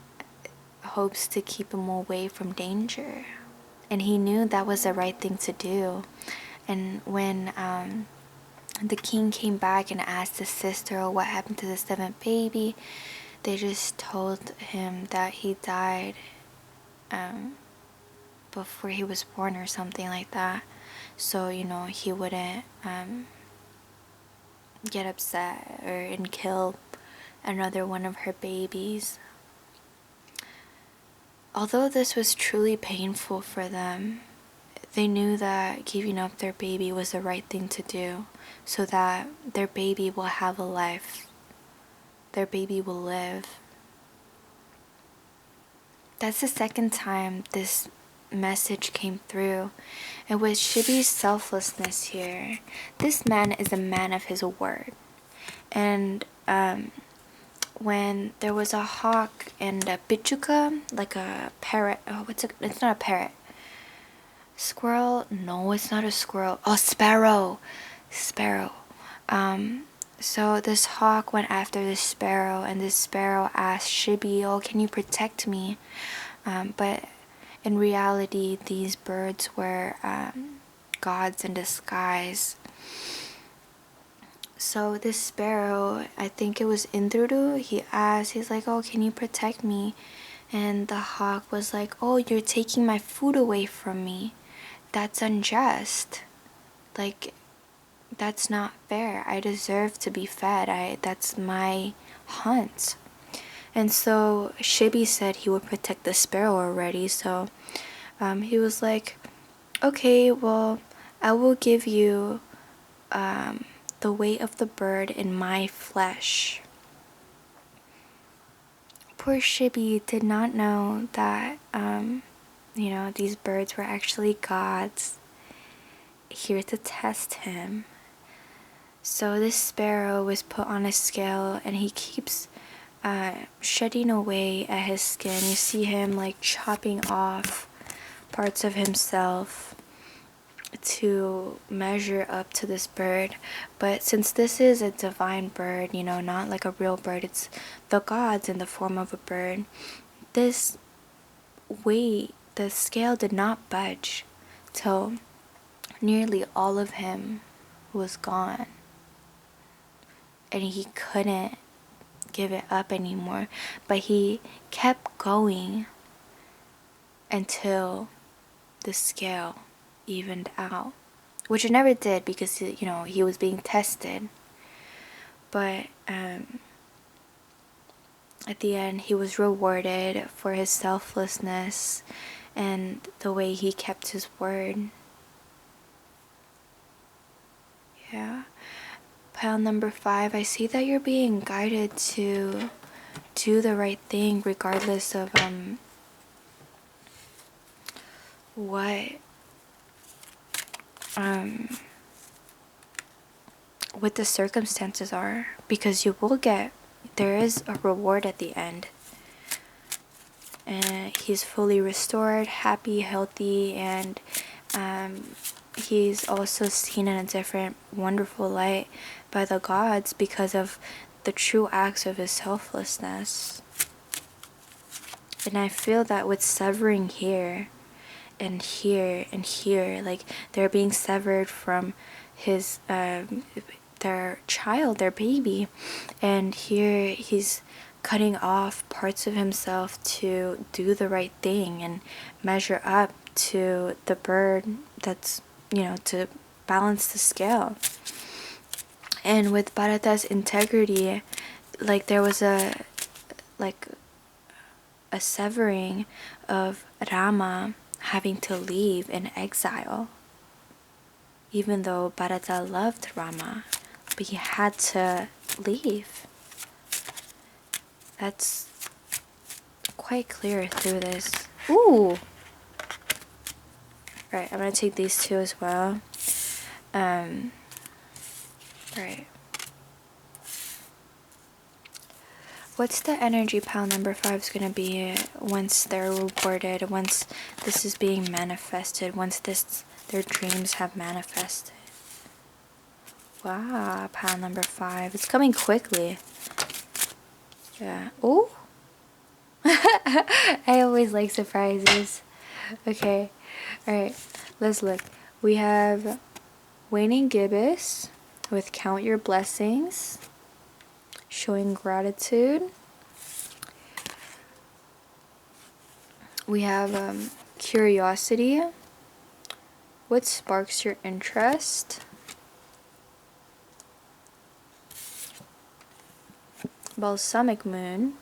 hopes to keep him away from danger. And he knew that was the right thing to do. And when the king came back and asked his sister, what happened to the 7th baby, they just told him that he died before he was born or something like that. So he wouldn't get upset and kill another one of her babies. Although this was truly painful for them, they knew that giving up their baby was the right thing to do, so that their baby will have a life. Their baby will live. That's the 2nd time this message came through. It was Shibi's selflessness here. This man is a man of his word. And when there was a hawk and a pichuca, like a parrot. Oh, it's not a parrot. Squirrel? No, it's not a squirrel. Oh, sparrow. Sparrow. So this hawk went after this sparrow, and this sparrow asked Shibi, "Oh, can you protect me?" But in reality, these birds were gods in disguise. So this sparrow, I think it was Indrudu, he's like, "Oh, can you protect me?" And the hawk was like, "Oh, you're taking my food away from me. That's unjust. Like, that's not fair. I deserve to be fed. That's my hunt." And so Shibi said he would protect the sparrow already. So he was like, "Okay, well, I will give you the weight of the bird in my flesh." Poor Shibi did not know that, these birds were actually gods here to test him. So this sparrow was put on a scale, and he keeps shedding away at his skin. You see him like chopping off parts of himself to measure up to this bird. But since this is a divine bird, not like a real bird, it's the gods in the form of a bird, this weight, the scale did not budge till nearly all of him was gone, and he couldn't give it up anymore. But he kept going until the scale evened out, which it never did, because he was being tested. But at the end, he was rewarded for his selflessness and the way he kept his word. Yeah. Pile number 5, I see that you're being guided to do the right thing regardless of what the circumstances are, because there is a reward at the end. And he's fully restored, happy, healthy, and he's also seen in a different wonderful light by the gods because of the true acts of his selflessness. And I feel that with severing here and here and here, like they're being severed from his their child, their baby, and here he's cutting off parts of himself to do the right thing and measure up to the bird, that's to balance the scale. And with Bharata's integrity, like there was a severing of Rama having to leave in exile, even though Bharata loved Rama, but he had to leave. That's quite clear through this. Ooh! Right, I'm gonna take these two as well. Right. What's the energy pile number 5 is gonna be once they're rewarded, once this is being manifested, once their dreams have manifested? Wow, pile number 5. It's coming quickly. Yeah. Ooh! I always like surprises. Okay. Alright, let's look. We have Waning Gibbous with Count Your Blessings, showing gratitude. We have Curiosity. What sparks your interest? Balsamic Moon.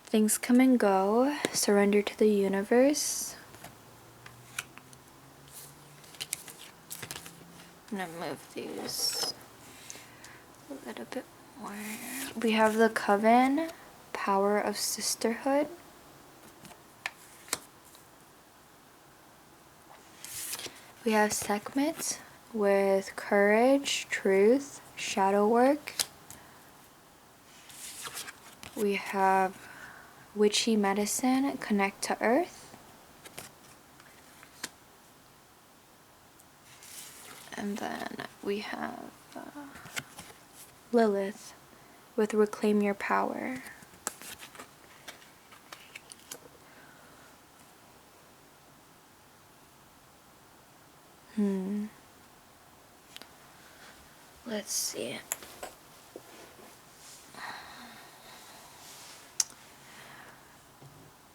Things come and go. Surrender to the universe. I'm gonna move these a little bit more. We have the Coven, Power of Sisterhood. We have Sekhmet with Courage, Truth, Shadow Work. we have witchy medicine, connect to earth. And then we have Lilith with reclaim your power. Let's see.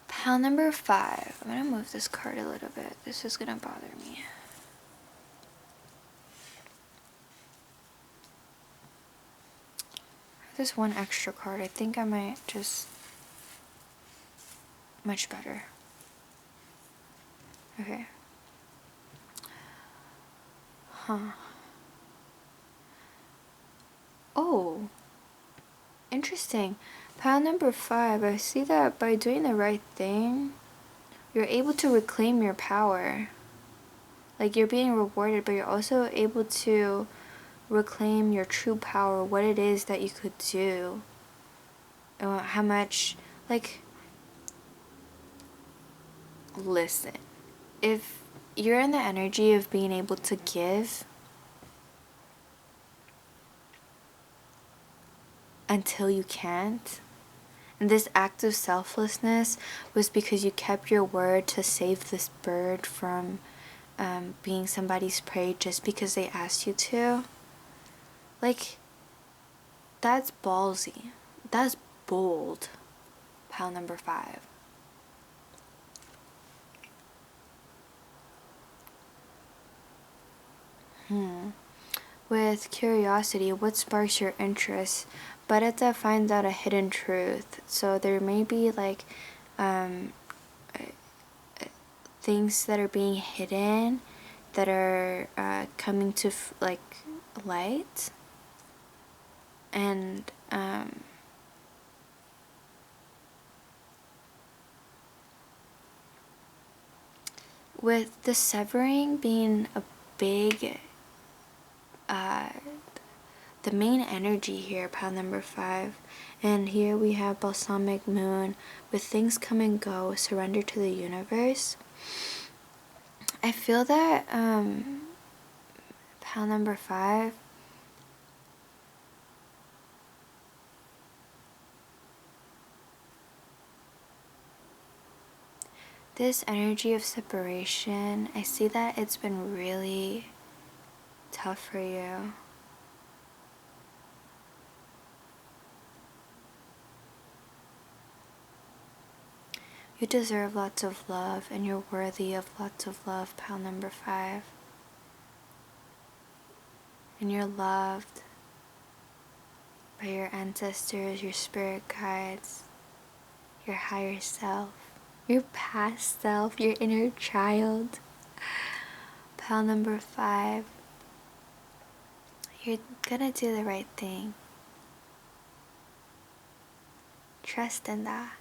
Pile number 5. I'm gonna move this card a little bit. This is gonna bother me. This one extra card. I think I might just much better. Okay. Huh. Oh. Interesting. Pile number 5. I see that by doing the right thing, you're able to reclaim your power. Like, you're being rewarded, but you're also able to reclaim your true power, what it is that you could do, and how much, like, listen, if you're in the energy of being able to give until you can't, and this act of selflessness was because you kept your word to save this bird from being somebody's prey just because they asked you to, like, that's ballsy. That's bold. Pile number 5. With curiosity, what sparks your interest? But it finds out a hidden truth. So there may be like things that are being hidden that are coming to like light, and with the severing being a big the main energy here, pile number 5, and here we have balsamic moon with things come and go, surrender to the universe. I feel that pile number 5, this energy of separation, I see that it's been really tough for you. You deserve lots of love, and you're worthy of lots of love, pile number 5. And you're loved by your ancestors, your spirit guides, your higher self, your past self, your inner child. Pile number 5. You're gonna do the right thing. Trust in that.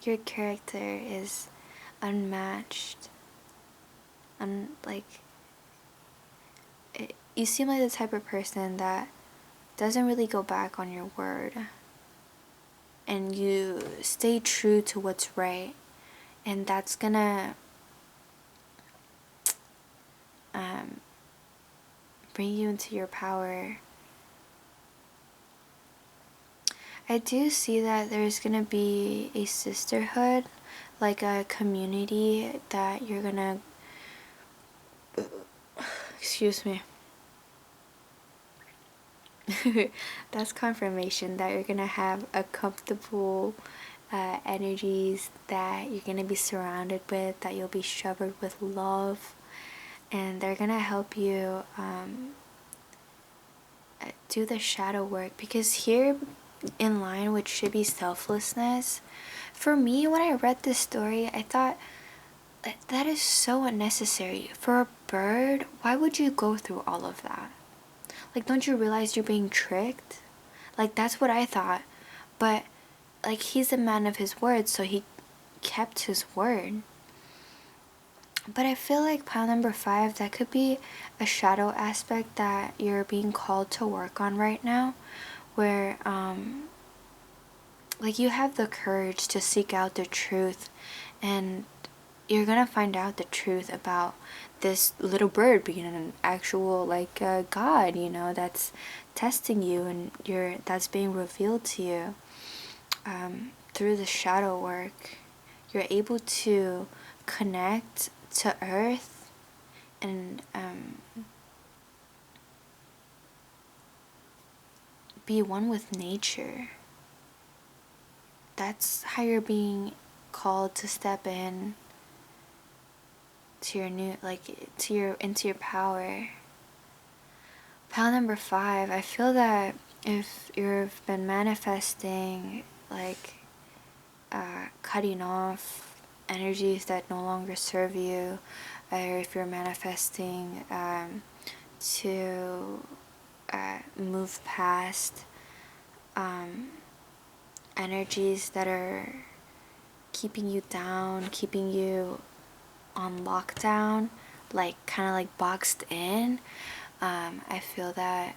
Your character is unmatched. You seem like the type of person that doesn't really go back on your word. And you stay true to what's right. And that's gonna bring you into your power. I do see that there's gonna be a sisterhood, like a community that you're gonna, excuse me, that's confirmation that you're gonna have a comfortable energies that you're gonna be surrounded with, that you'll be showered with love, and they're gonna help you do the shadow work, because here in line with should be selflessness, for me when I read this story I thought that is so unnecessary. For a bird, why would you go through all of that? Like, don't you realize you're being tricked? Like, that's what I thought. But like, he's a man of his word, so he kept his word. But I feel like pile number 5, that could be a shadow aspect that you're being called to work on right now, where like you have the courage to seek out the truth, and you're gonna find out the truth about this little bird being an actual like god, you know, that's testing you, and that's being revealed to you through the shadow work. You're able to connect to earth and be one with nature. That's how you're being called to step in to your new, like, into your power. Pile number 5, I feel that if you've been manifesting like cutting off energies that no longer serve you, or if you're manifesting to move past energies that are keeping you down, keeping you on lockdown, like kind of like boxed in, I feel that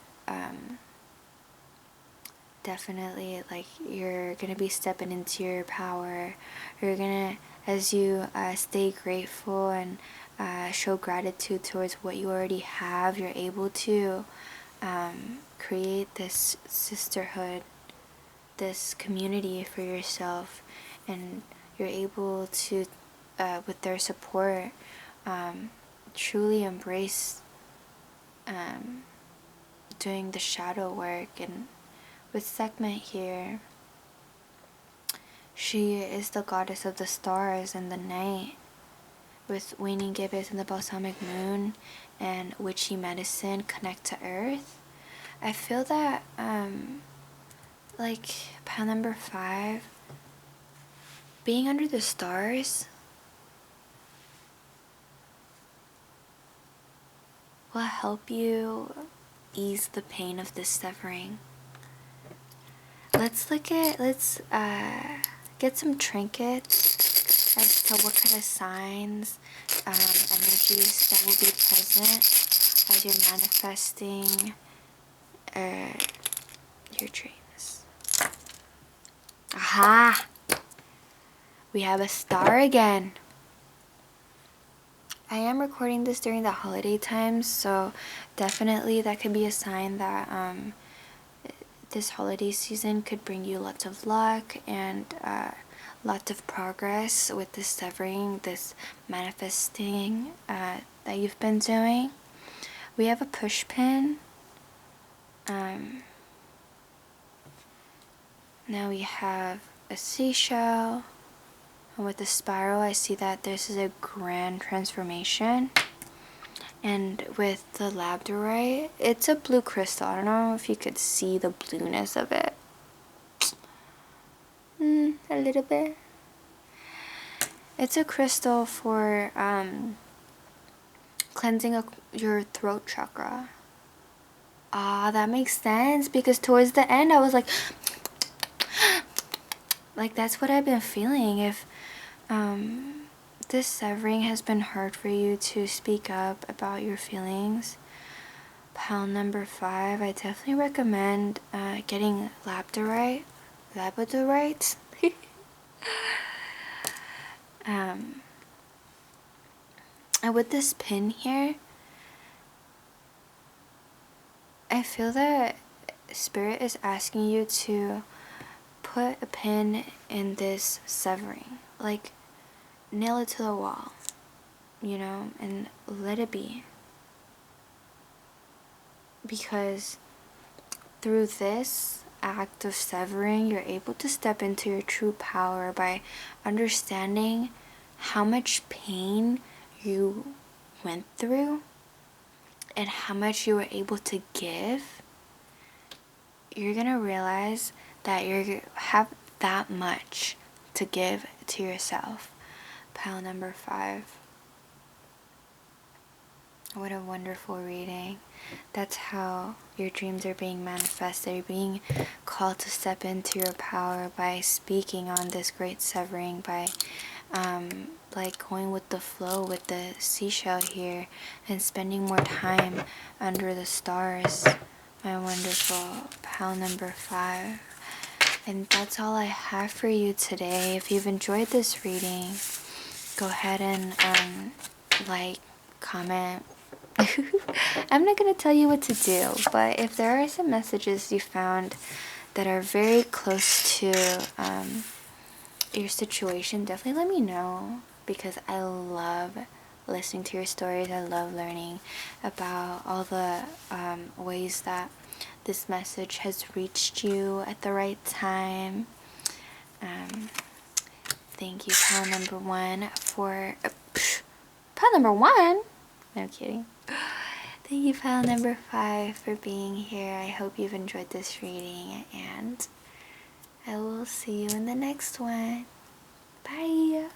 definitely like you're gonna be stepping into your power. You're gonna, as you stay grateful and show gratitude towards what you already have, you're able to create this sisterhood, this community for yourself, and you're able to with their support truly embrace doing the shadow work. And with Sekhmet here, she is the goddess of the stars and the night, with waning gibbous and the balsamic moon and witchy medicine connect to earth. I feel that like pile number 5, being under the stars will help you ease the pain of this severing. Let's get some trinkets as to what kind of signs, energies that will be present as you're manifesting your dreams. Aha! We have a star again. I am recording this during the holiday times, so definitely that could be a sign that this holiday season could bring you lots of luck and lots of progress with this severing, this manifesting that you've been doing. We have a push pin. Now we have a seashell. And with the spiral, I see that this is a grand transformation. And with the labradorite, it's a blue crystal. I don't know if you could see the blueness of it. A little bit. It's a crystal for cleansing your throat chakra. Ah, that makes sense, because towards the end I was like that's what I've been feeling. If this severing has been hard for you to speak up about your feelings, pile number 5, I definitely recommend getting labradorite. And with this pin here, I feel that Spirit is asking you to put a pin in this severing. Like, nail it to the wall, you know, and let it be. Because through this act of severing, you're able to step into your true power by understanding how much pain you went through and how much you were able to give. You're gonna realize that you have that much to give to yourself. Pile number 5. What a wonderful reading. That's how your dreams are being manifested. You're being called to step into your power by speaking on this great severing, by like going with the flow with the seashell here and spending more time under the stars, my wonderful pal number 5. And that's all I have for you today. If you've enjoyed this reading, go ahead and like, comment. I'm not gonna tell you what to do, but if there are some messages you found that are very close to your situation, definitely let me know, because I love listening to your stories. I love learning about all the ways that this message has reached you at the right time. Thank you, pal number 1, for pal number 1. No kidding. Thank you, pal number 5, for being here. I hope you've enjoyed this reading, and I will see you in the next one. Bye.